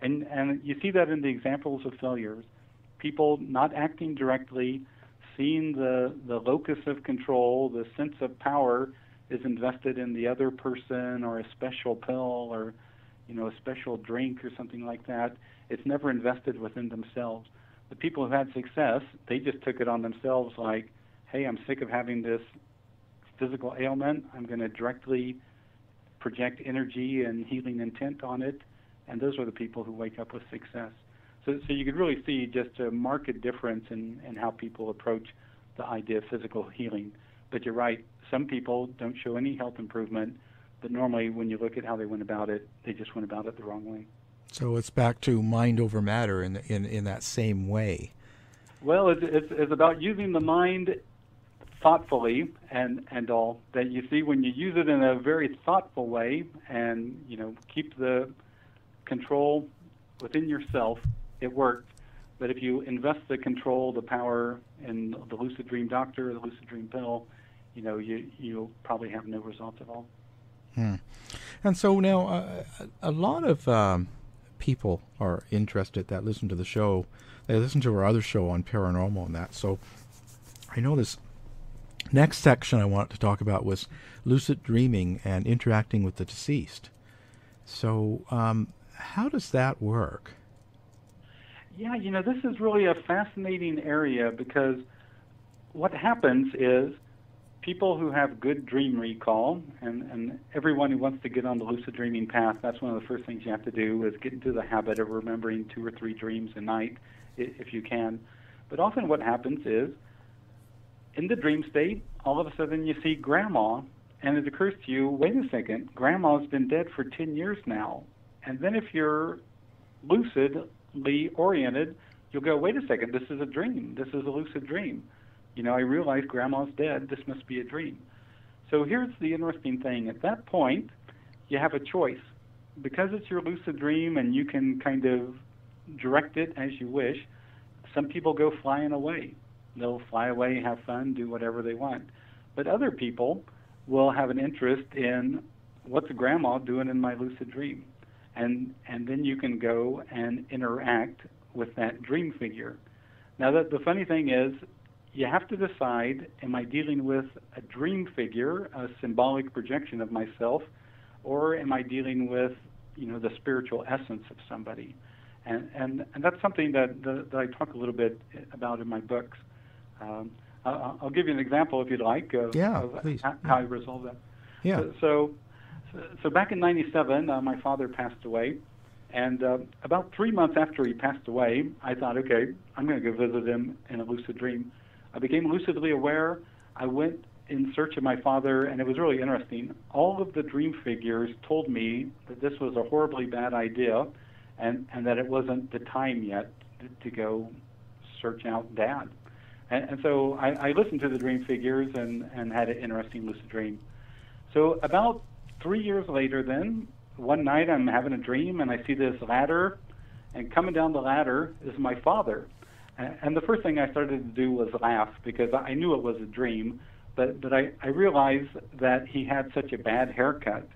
And you see that in the examples of failures. People not acting directly, seeing the locus of control, the sense of power is invested in the other person or a special pill or a special drink or something like that. It's never invested within themselves. The people who had success, they just took it on themselves like, hey, I'm sick of having this physical ailment. I'm going to directly project energy and healing intent on it. And those are the people who wake up with success. So you could really see just a marked difference in how people approach the idea of physical healing. But you're right, some people don't show any health improvement, but normally when you look at how they went about it, they just went about it the wrong way. So it's back to mind over matter in that same way. Well, it's about using the mind thoughtfully and all that. You see, when you use it in a very thoughtful way and keep the control within yourself, it works. But if you invest the control, the power in the lucid dream doctor or the lucid dream pill, you'll probably have no results at all. And so now a lot of people are interested that listen to the show. They listen to our other show on Paranormal and that. So I know this next section I wanted to talk about was lucid dreaming and interacting with the deceased. So how does that work? Yeah, this is really a fascinating area because what happens is people who have good dream recall, and everyone who wants to get on the lucid dreaming path, that's one of the first things you have to do is get into the habit of remembering 2 or 3 dreams a night if you can. But often what happens is, in the dream state, all of a sudden you see Grandma, and it occurs to you, wait a second, Grandma's been dead for 10 years now. And then if you're lucidly oriented, you'll go, wait a second, this is a dream. This is a lucid dream. I realize Grandma's dead. This must be a dream. So here's the interesting thing. At that point, you have a choice. Because it's your lucid dream and you can kind of direct it as you wish, some people go flying away. They'll fly away, have fun, do whatever they want. But other people will have an interest in what's grandma doing in my lucid dream. And then you can go and interact with that dream figure. Now, the funny thing is, you have to decide, am I dealing with a dream figure, a symbolic projection of myself, or am I dealing with, the spiritual essence of somebody? And that's something that I talk a little bit about in my books. I'll give you an example, if you'd like, of please. How I resolve that. Yeah. So back in '97, my father passed away, and about 3 months after he passed away, I thought, okay, I'm going to go visit him in a lucid dream. I became lucidly aware. I went in search of my father, and it was really interesting. All of the dream figures told me that this was a horribly bad idea, and that it wasn't the time yet to go search out Dad. And so I listened to the dream figures and had an interesting lucid dream. So about 3 years later then, one night I'm having a dream and I see this ladder, and coming down the ladder is my father. And the first thing I started to do was laugh because I knew it was a dream, but I realized that he had such a bad haircut.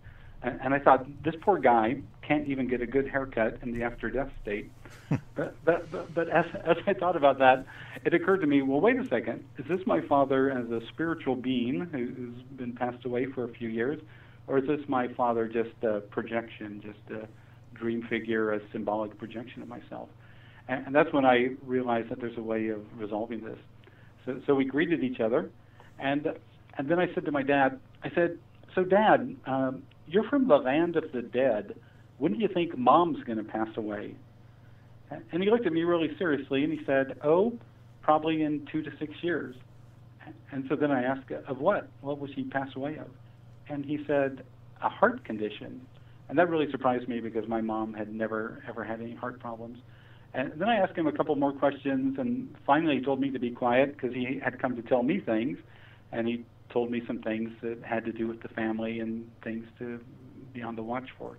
And I thought, this poor guy can't even get a good haircut in the after-death state. but as I thought about that, it occurred to me, well, wait a second. Is this my father as a spiritual being who's been passed away for a few years? Or is this my father just a projection, just a dream figure, a symbolic projection of myself? And that's when I realized that there's a way of resolving this. So we greeted each other. And then I said to my dad, I said, so Dad, you're from the land of the dead. When do you think Mom's going to pass away? And he looked at me really seriously, and he said, oh, probably in 2 to 6 years. And so then I asked, of what? What will she pass away of? And he said, a heart condition. And that really surprised me because my mom had never, ever had any heart problems. And then I asked him a couple more questions, and finally he told me to be quiet because he had come to tell me things, and he told me some things that had to do with the family and things to be on the watch for.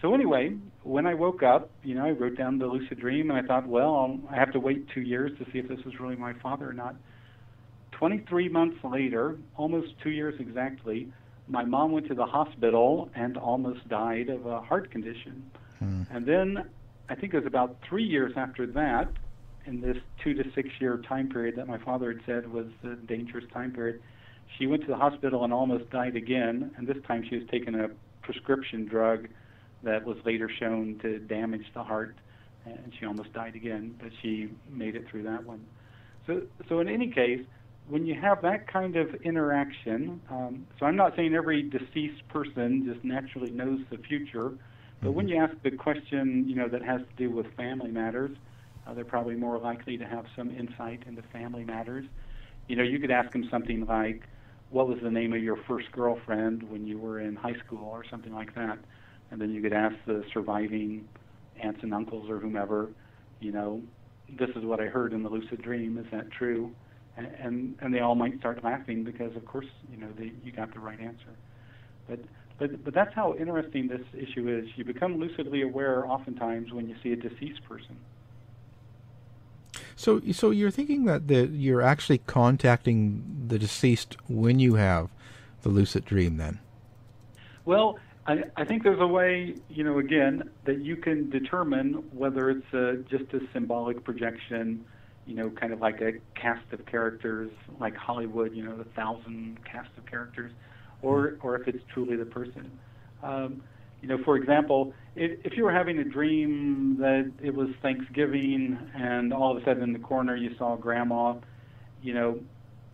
So anyway, when I woke up, I wrote down the lucid dream, and I thought, well, I have to wait 2 years to see if this was really my father or not. 23 months later, almost 2 years exactly, my mom went to the hospital and almost died of a heart condition. And then I think it was about 3 years after that, in this 2 to 6 year time period that my father had said was a dangerous time period, she went to the hospital and almost died again, and this time she was taking a prescription drug that was later shown to damage the heart, and she almost died again, but she made it through that one. So in any case, when you have that kind of interaction, so I'm not saying every deceased person just naturally knows the future, but when you ask the question, that has to do with family matters, they're probably more likely to have some insight into family matters. You could ask them something like, what was the name of your first girlfriend when you were in high school or something like that? And then you could ask the surviving aunts and uncles or whomever, this is what I heard in the lucid dream, is that true? And they all might start laughing because, of course, you got the right answer. But that's how interesting this issue is. You become lucidly aware oftentimes when you see a deceased person. So you're thinking that you're actually contacting the deceased when you have the lucid dream, then? Well, I think there's a way, again, that you can determine whether it's just a symbolic projection, kind of like a cast of characters, like Hollywood, the 1,000 cast of characters, or if it's truly the person. For example, if you were having a dream that it was Thanksgiving and all of a sudden in the corner you saw Grandma,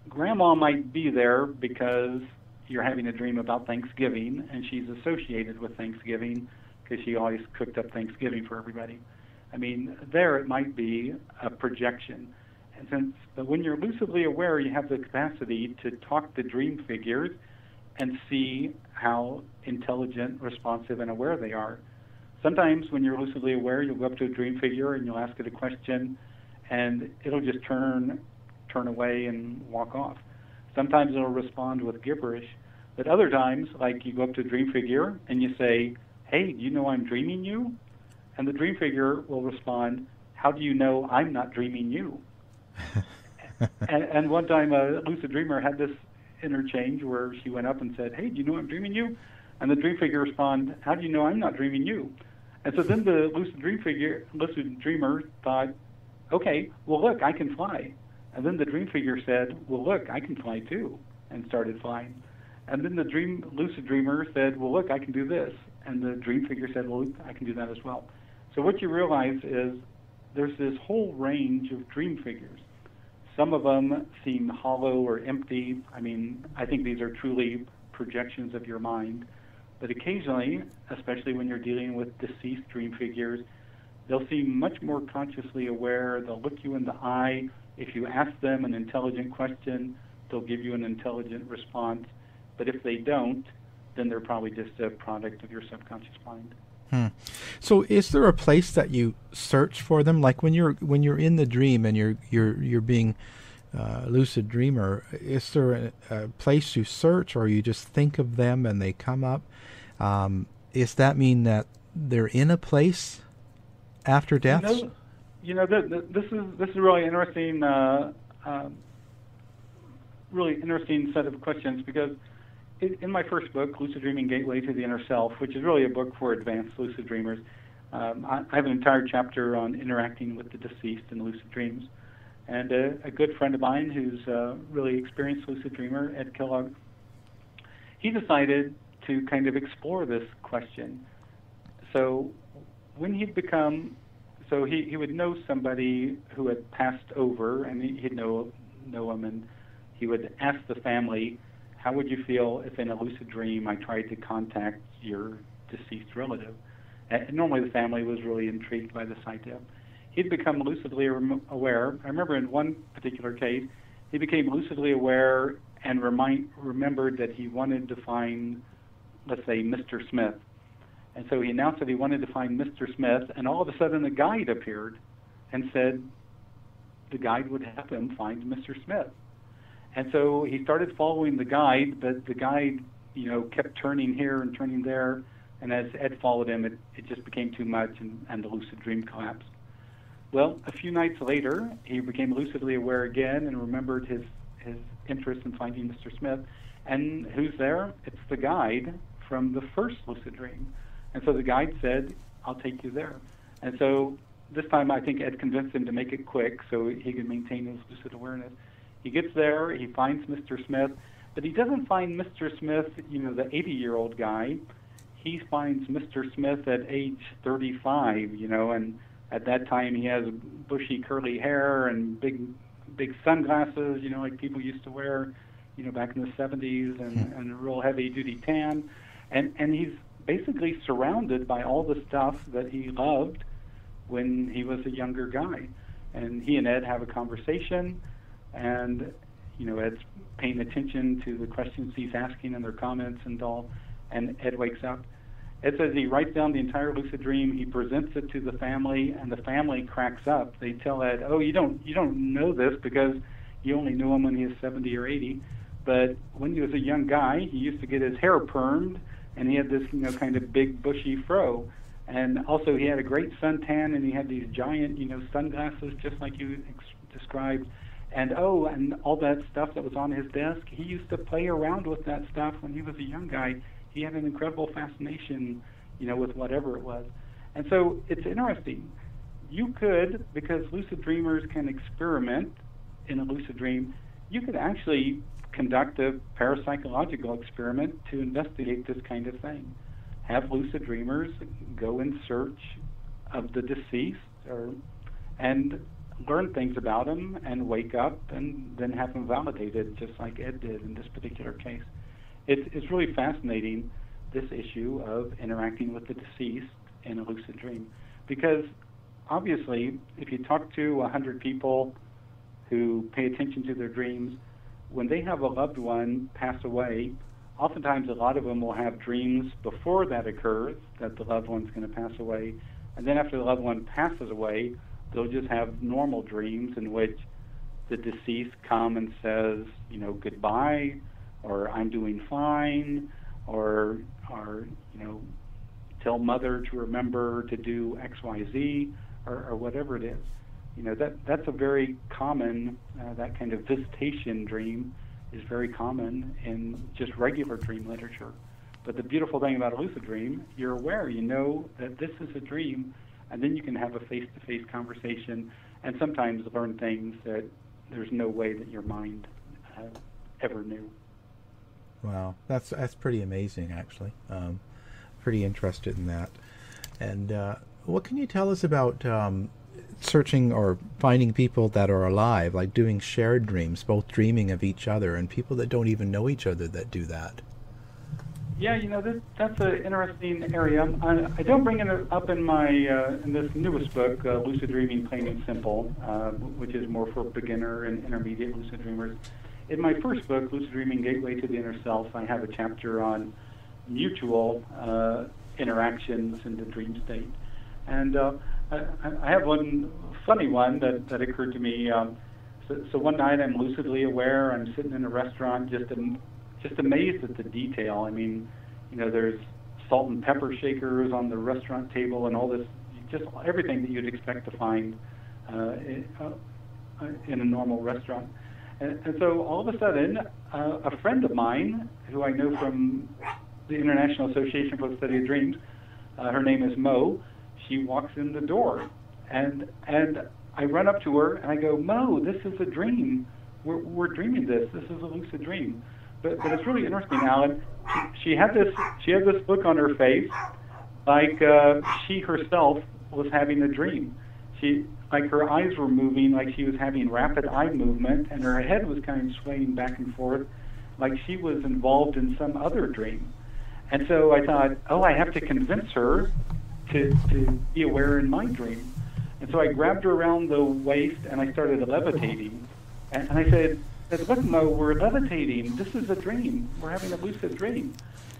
Grandma might be there because you're having a dream about Thanksgiving and she's associated with Thanksgiving because she always cooked up Thanksgiving for everybody. I mean, there it might be a projection. But when you're lucidly aware, you have the capacity to talk to dream figures and see how intelligent, responsive, and aware they are. Sometimes when you're lucidly aware, you'll go up to a dream figure and you'll ask it a question, and it'll just turn away and walk off. Sometimes it'll respond with gibberish, But other times, like you go up to a dream figure and you say, hey, do you know I'm dreaming you? And the dream figure will respond, how do you know I'm not dreaming you? and one time a lucid dreamer had this interchange where she went up and said, hey, do you know I'm dreaming you? And the dream figure responded, how do you know I'm not dreaming you? And so then the lucid dreamer thought, okay, well, look, I can fly. And then the dream figure said, well, look, I can fly too, and started flying. And then the lucid dreamer said, well, look, I can do this. And the dream figure said, well, I can do that as well. So what you realize is there's this whole range of dream figures. Some of them seem hollow or empty. I mean, I think these are truly projections of your mind. But occasionally, especially when you're dealing with deceased dream figures, they'll seem much more consciously aware. They'll look you in the eye. If you ask them an intelligent question, they'll give you an intelligent response. But if they don't, then they're probably just a product of your subconscious mind. So, is there a place that you search for them? Like when you're in the dream and you're being lucid dreamer, is there a place you search, or you just think of them and they come up? Does that mean that they're in a place after death? This is really interesting. Really interesting set of questions, because in my first book, Lucid Dreaming Gateway to the Inner Self, which is really a book for advanced lucid dreamers, I have an entire chapter on interacting with the deceased in lucid dreams. And a good friend of mine who's a really experienced lucid dreamer, Ed Kellogg, he decided to kind of explore this question. So when he would know somebody who had passed over, and he'd know him, and he would ask the family, how would you feel if in a lucid dream I tried to contact your deceased relative? And normally the family was really intrigued by this idea. He'd become lucidly aware. I remember in one particular case, he became lucidly aware and remembered that he wanted to find, let's say, Mr. Smith. And so he announced that he wanted to find Mr. Smith, and all of a sudden a guide appeared and said the guide would help him find Mr. Smith. And so he started following the guide, but the guide, kept turning here and turning there, and as Ed followed him, it just became too much, and the lucid dream collapsed. Well, a few nights later, he became lucidly aware again and remembered his interest in finding Mr. Smith. And who's there? It's the guide from the first lucid dream. And so the guide said, I'll take you there. And so this time I think Ed convinced him to make it quick so he could maintain his lucid awareness. He gets there, he finds Mr. Smith, but he doesn't find Mr. Smith, the 80-year-old guy. He finds Mr. Smith at age 35, and at that time he has bushy curly hair and big sunglasses, like people used to wear, back in the 70s, and a real heavy-duty tan. And he's basically surrounded by all the stuff that he loved when he was a younger guy. And he and Ed have a conversation, and Ed's paying attention to the questions he's asking and their comments and all, and Ed wakes up. Ed says he writes down the entire lucid dream, he presents it to the family, and the family cracks up. They tell Ed, oh, you don't know this because you only knew him when he was 70 or 80, but when he was a young guy, he used to get his hair permed, and he had this, kind of big bushy fro. And also he had a great suntan, and he had these giant, sunglasses, just like you described. And all that stuff that was on his desk, he used to play around with that stuff when he was a young guy. He had an incredible fascination, with whatever it was. And so it's interesting. You could, because lucid dreamers can experiment in a lucid dream, you could actually conduct a parapsychological experiment to investigate this kind of thing. Have lucid dreamers go in search of the deceased and learn things about them and wake up and then have them validated, just like Ed did in this particular case. It's really fascinating, this issue of interacting with the deceased in a lucid dream, because obviously if you talk to 100 people who pay attention to their dreams, when they have a loved one pass away, oftentimes a lot of them will have dreams before that occurs, that the loved one's going to pass away, and then after the loved one passes away, they'll just have normal dreams in which the deceased come and says, goodbye, or I'm doing fine, or tell mother to remember to do X, Y, Z, or whatever it is. That's a very common, that kind of visitation dream is very common in just regular dream literature. But the beautiful thing about a lucid dream, you're aware, you know that this is a dream, and then you can have a face-to-face conversation and sometimes learn things that there's no way that your mind ever knew. Wow, that's pretty amazing, actually. Pretty interested in that. And what can you tell us about searching or finding people that are alive, like doing shared dreams, both dreaming of each other, and people that don't even know each other that do that? Yeah, that's an interesting area. I don't bring it up in my in this newest book, Lucid Dreaming Plain and Simple, which is more for beginner and intermediate lucid dreamers. In my first book, Lucid Dreaming Gateway to the Inner Self, I have a chapter on mutual interactions in the dream state. And I have one funny one that occurred to me. So one night I'm lucidly aware, I'm sitting in a restaurant, just amazed at the detail. I mean, there's salt and pepper shakers on the restaurant table and all this, just everything that you'd expect to find in a normal restaurant. And so all of a sudden, a friend of mine, who I know from the International Association for the Study of Dreams, her name is Mo, she walks in the door. And I run up to her and I go, Mo, this is a dream. We're dreaming this. This is a lucid dream. But it's really interesting, Alan. She had this look on her face, like she herself was having a dream. Like her eyes were moving, like she was having rapid eye movement, and her head was kind of swaying back and forth, like she was involved in some other dream. And so I thought, I have to convince her to be aware in my dream. And so I grabbed her around the waist and I started levitating. And I said, look, Mo, we're levitating. This is a dream. We're having a lucid dream.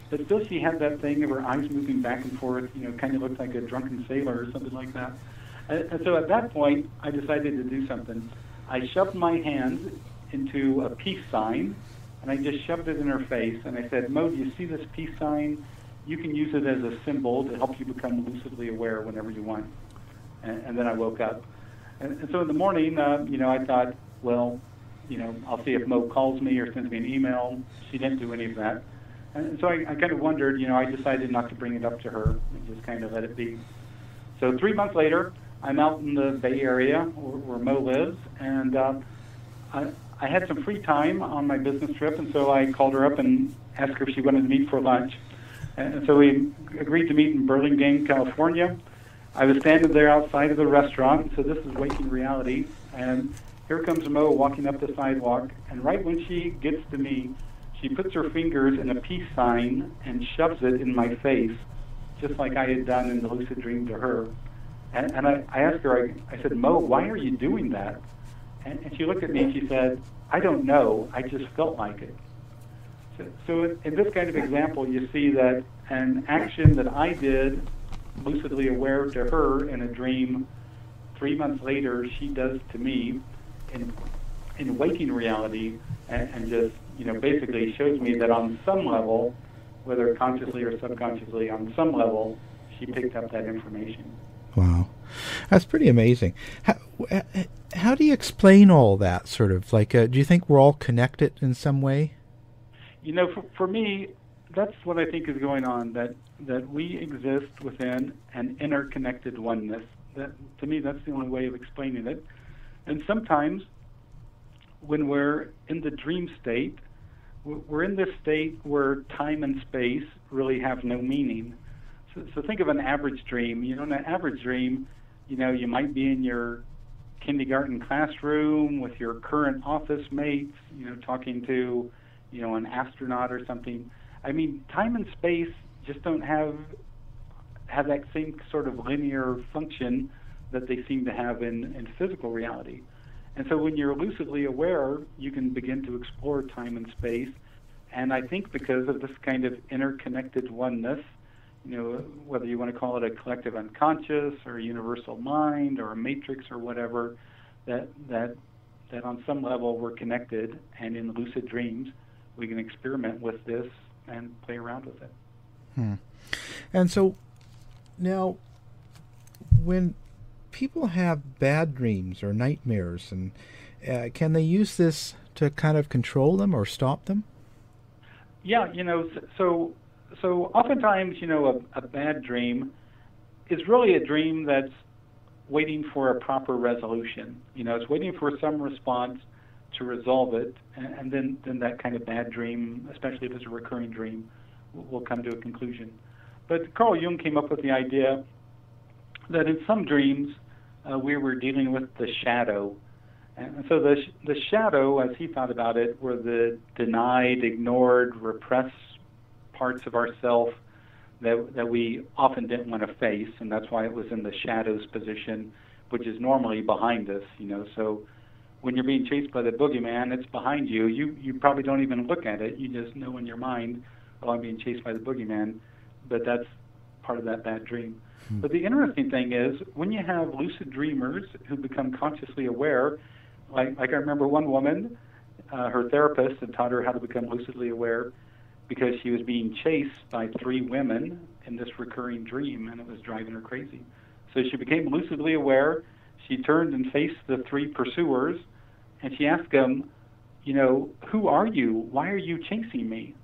But still she had that thing of her eyes moving back and forth, kind of looked like a drunken sailor or something like that. And so at that point, I decided to do something. I shoved my hand into a peace sign, and I just shoved it in her face. And I said, Mo, do you see this peace sign? You can use it as a symbol to help you become lucidly aware whenever you want. And then I woke up. And so in the morning, I thought, well, I'll see if Mo calls me or sends me an email. She didn't do any of that. And so I kind of wondered, I decided not to bring it up to her and just kind of let it be. So 3 months later, I'm out in the Bay Area where Mo lives, and I had some free time on my business trip, and so I called her up and asked her if she wanted to meet for lunch. And so we agreed to meet in Burlingame, California. I was standing there outside of the restaurant, so this is waking reality, and here comes Mo walking up the sidewalk, and right when she gets to me, she puts her fingers in a peace sign and shoves it in my face, just like I had done in the lucid dream to her. And I asked her, I said, Mo, why are you doing that? And she looked at me and she said, I don't know, I just felt like it. So in this kind of example, you see that an action that I did, lucidly aware to her in a dream, 3 months later, she does to me in waking reality, and just, basically shows me that on some level, whether consciously or subconsciously, on some level, she picked up that information. Wow. That's pretty amazing. How do you explain all that, sort of? Like, do you think we're all connected in some way? For me, that's what I think is going on, that we exist within an interconnected oneness. That, to me, that's the only way of explaining it. And sometimes, when we're in the dream state, we're in this state where time and space really have no meaning. So think of an average dream. In an average dream, you might be in your kindergarten classroom with your current office mates, talking to, an astronaut or something. I mean, time and space just don't have that same sort of linear function that they seem to have in physical reality. And so when you're lucidly aware, you can begin to explore time and space. And I think because of this kind of interconnected oneness, whether you want to call it a collective unconscious or a universal mind or a matrix or whatever, that on some level we're connected, and in lucid dreams we can experiment with this and play around with it. And so now, when people have bad dreams or nightmares, and can they use this to kind of control them or stop them? Yeah, so oftentimes, a bad dream is really a dream that's waiting for a proper resolution. It's waiting for some response to resolve it, and then that kind of bad dream, especially if it's a recurring dream, will come to a conclusion. But Carl Jung came up with the idea that in some dreams we were dealing with the shadow. And so the shadow, as he thought about it, were the denied, ignored, repressed parts of ourself that we often didn't want to face, and that's why it was in the shadows position, which is normally behind us. So when you're being chased by the boogeyman, it's behind you. You probably don't even look at it. You just know in your mind, oh, I'm being chased by the boogeyman, but that's part of that bad dream. But the interesting thing is, when you have lucid dreamers who become consciously aware, like I remember one woman, her therapist had taught her how to become lucidly aware because she was being chased by 3 women in this recurring dream, and it was driving her crazy. So she became lucidly aware. She turned and faced the 3 pursuers, and she asked them, who are you? Why are you chasing me?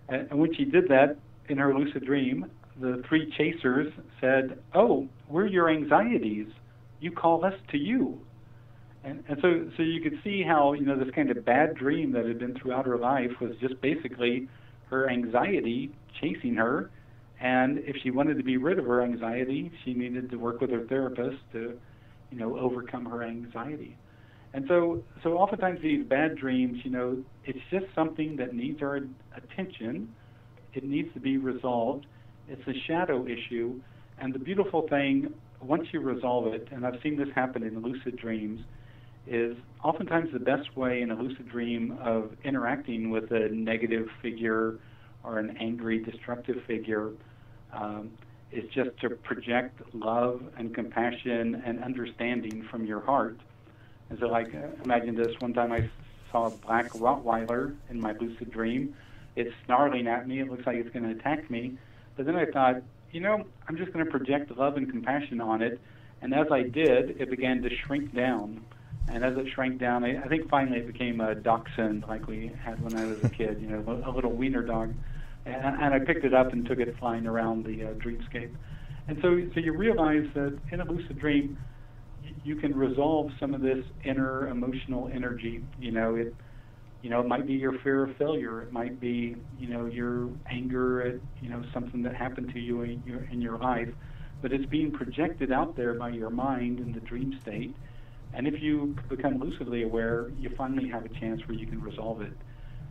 And when she did that in her lucid dream, the 3 chasers said, oh, we're your anxieties. You call us to you. And so you could see how, this kind of bad dream that had been throughout her life was just basically her anxiety chasing her. And if she wanted to be rid of her anxiety, she needed to work with her therapist to, overcome her anxiety. And so oftentimes these bad dreams, it's just something that needs our attention. It needs to be resolved. It's a shadow issue. And the beautiful thing, once you resolve it, and I've seen this happen in lucid dreams, is oftentimes the best way in a lucid dream of interacting with a negative figure or an angry, destructive figure is just to project love and compassion and understanding from your heart. And so, imagine this. One time I saw a black Rottweiler in my lucid dream. It's snarling at me. It looks like it's going to attack me. But then I thought, I'm just going to project love and compassion on it. And as I did, it began to shrink down. And as it shrank down, I think finally it became a dachshund like we had when I was a kid, a little wiener dog. And I picked it up and took it flying around the dreamscape. And so you realize that in a lucid dream, you can resolve some of this inner emotional energy. It might be your fear of failure. It might be, your anger at, something that happened to you in your life. But it's being projected out there by your mind in the dream state. And if you become lucidly aware, you finally have a chance where you can resolve it.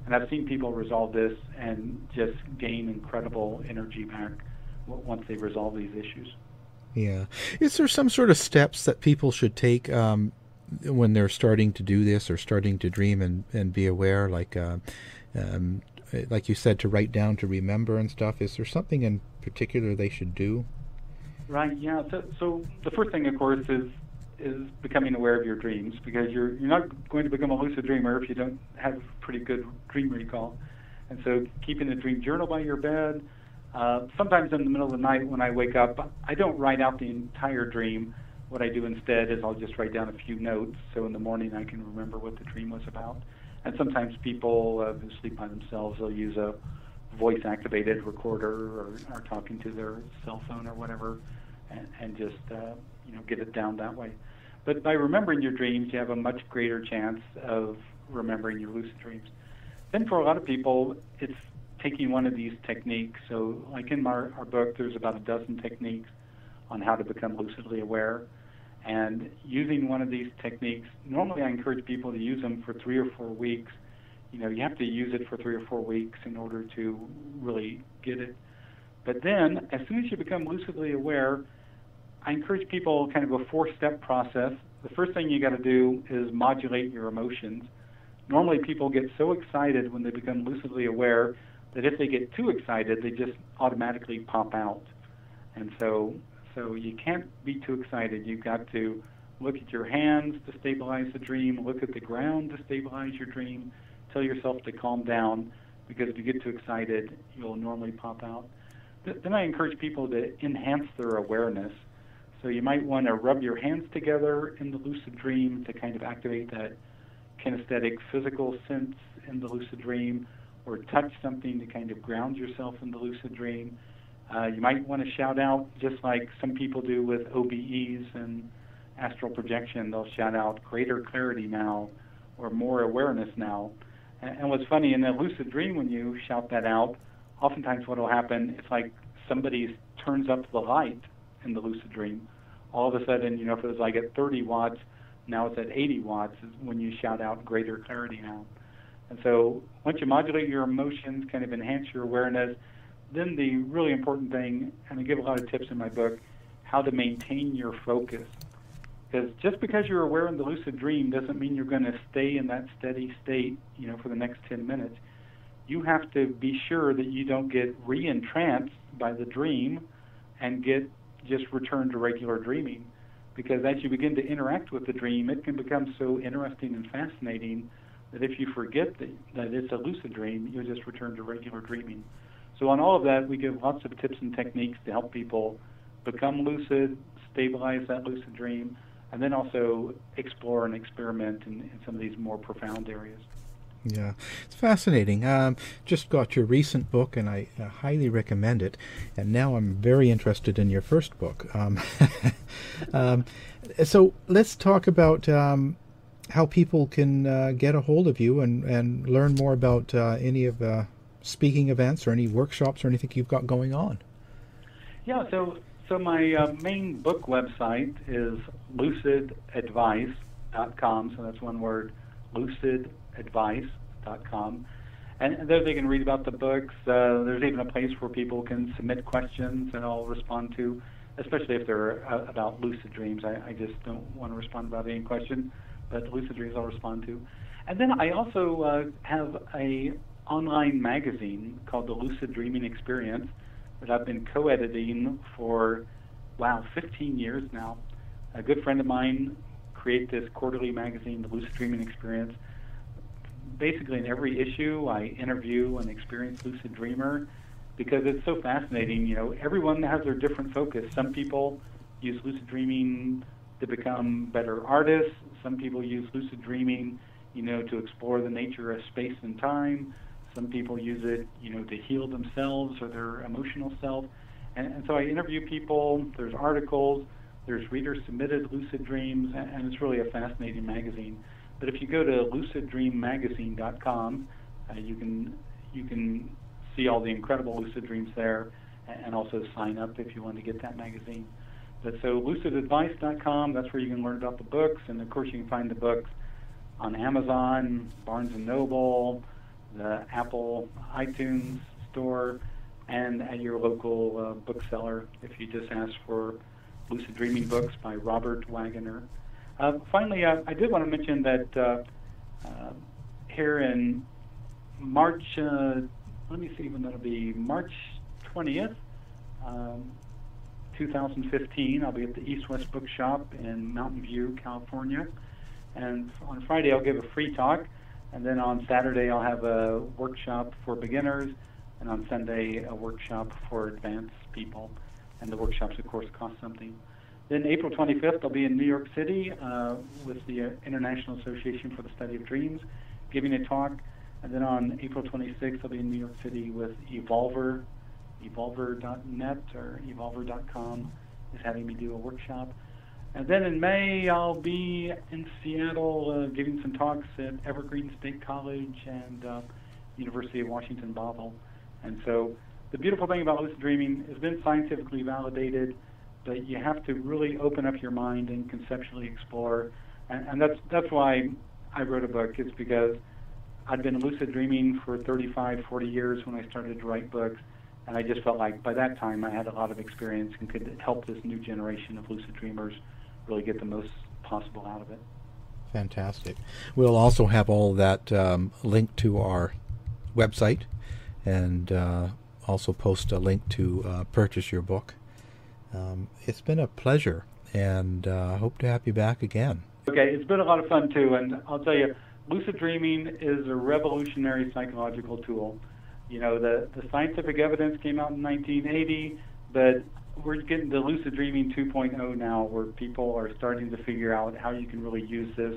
And I've seen people resolve this and just gain incredible energy back once they resolve these issues. Yeah. Is there some sort of steps that people should take when they're starting to do this or starting to dream and be aware, like you said, to write down, to remember and stuff? Is there something in particular they should do? Right, yeah. So the first thing, of course, is becoming aware of your dreams, because you're not going to become a lucid dreamer if you don't have pretty good dream recall. And so keeping a dream journal by your bed. Sometimes in the middle of the night when I wake up, I don't write out the entire dream. What I do instead is I'll just write down a few notes, so in the morning I can remember what the dream was about. And sometimes people who sleep by themselves, they'll use a voice-activated recorder or talking to their cell phone or whatever, and just get it down that way. But by remembering your dreams, you have a much greater chance of remembering your lucid dreams. Then for a lot of people, it's taking one of these techniques. So like in our book, there's about a dozen techniques on how to become lucidly aware. And using one of these techniques, normally I encourage people to use them for 3 or 4 weeks. You have to use it for 3 or 4 weeks in order to really get it. But then, as soon as you become lucidly aware, I encourage people kind of a 4-step process. The first thing you got to do is modulate your emotions. Normally people get so excited when they become lucidly aware that if they get too excited, they just automatically pop out. And so you can't be too excited. You've got to look at your hands to stabilize the dream, look at the ground to stabilize your dream, tell yourself to calm down, because if you get too excited, you'll normally pop out. Then I encourage people to enhance their awareness. So you might want to rub your hands together in the lucid dream to kind of activate that kinesthetic physical sense in the lucid dream, or touch something to kind of ground yourself in the lucid dream. You might want to shout out, just like some people do with OBEs and astral projection. They'll shout out, greater clarity now, or more awareness now. And what's funny, in a lucid dream, when you shout that out, oftentimes what will happen, it's like somebody turns up the light in the lucid dream. All of a sudden, if it was like at 30 watts, now it's at 80 watts is when you shout out greater clarity now. And so once you modulate your emotions, kind of enhance your awareness, then the really important thing, and I give a lot of tips in my book, how to maintain your focus. Because just because you're aware in the lucid dream doesn't mean you're going to stay in that steady state, for the next 10 minutes. You have to be sure that you don't get re-entranced by the dream and get just returned to regular dreaming. Because as you begin to interact with the dream, it can become so interesting and fascinating that if you forget that it's a lucid dream, you'll just return to regular dreaming. So on all of that, we give lots of tips and techniques to help people become lucid, stabilize that lucid dream, and then also explore and experiment in some of these more profound areas. Yeah, it's fascinating. Just got your recent book, and I highly recommend it. And now I'm very interested in your first book. So let's talk about how people can get a hold of you and learn more about any of the speaking events or any workshops or anything you've got going on. Yeah, so my main book website is lucidadvice.com. So that's one word, lucidadvice.com. And there they can read about the books. There's even a place where people can submit questions and I'll respond to, especially if they're about lucid dreams. I just don't want to respond about any question, but lucid dreams I'll respond to. And then I also have a online magazine called the Lucid Dreaming Experience that I've been co-editing for, 15 years now. A good friend of mine created this quarterly magazine, the Lucid Dreaming Experience. Basically in every issue, I interview an experienced lucid dreamer because it's so fascinating. Everyone has their different focus. Some people use lucid dreaming to become better artists. Some people use lucid dreaming, to explore the nature of space and time. Some people use it, to heal themselves or their emotional self. And so I interview people. There's articles. There's reader-submitted lucid dreams, and it's really a fascinating magazine. But if you go to luciddreammagazine.com, you can see all the incredible lucid dreams there, and also sign up if you want to get that magazine. But so lucidadvice.com, that's where you can learn about the books, and of course you can find the books on Amazon, Barnes & Noble, the Apple iTunes store, and at your local bookseller if you just ask for Lucid Dreaming Books by Robert Waggoner. Finally, I did want to mention that here in March, let me see when that'll be, March 20th, 2015, I'll be at the East West Bookshop in Mountain View, California. And on Friday, I'll give a free talk. And then on Saturday, I'll have a workshop for beginners. And on Sunday, a workshop for advanced people. And the workshops, of course, cost something. Then April 25th, I'll be in New York City with the International Association for the Study of Dreams, giving a talk. And then on April 26th, I'll be in New York City with Evolver, evolver.net or evolver.com is having me do a workshop. And then in May, I'll be in Seattle giving some talks at Evergreen State College and University of Washington Basel. And so the beautiful thing about lucid dreaming has been scientifically validated, but you have to really open up your mind and conceptually explore. And that's why I wrote a book. It's because I'd been lucid dreaming for 35, 40 years when I started to write books. And I just felt like by that time I had a lot of experience and could help this new generation of lucid dreamers really get the most possible out of it. Fantastic. We'll also have all that linked to our website, and also post a link to purchase your book. It's been a pleasure, and I hope to have you back again. Okay, it's been a lot of fun too, and I'll tell you, lucid dreaming is a revolutionary psychological tool. You know, the scientific evidence came out in 1980, but we're getting to lucid dreaming 2.0 now, where people are starting to figure out how you can really use this,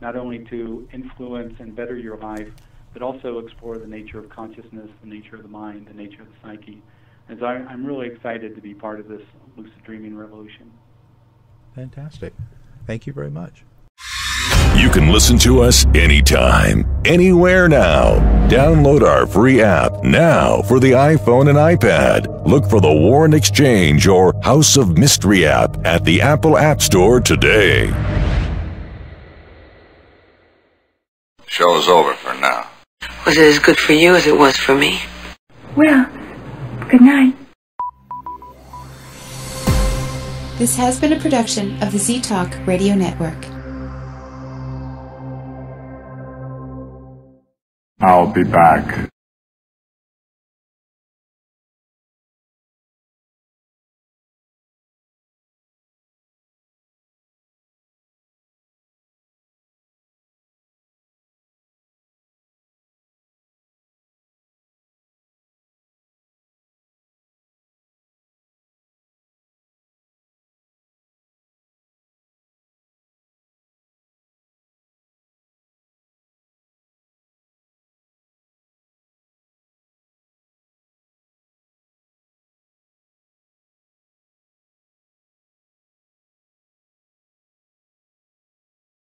not only to influence and better your life, but also explore the nature of consciousness, the nature of the mind, the nature of the psyche. And so I'm really excited to be part of this lucid dreaming revolution. Fantastic. Thank you very much. You can listen to us anytime, anywhere now. Download our free app now for the iPhone and iPad. Look for the Warren Exchange or House of Mystery app at the Apple App Store today. Show's over for now. Was it as good for you as it was for me? Well, good night. This has been a production of the Z-Talk Radio Network. I'll be back.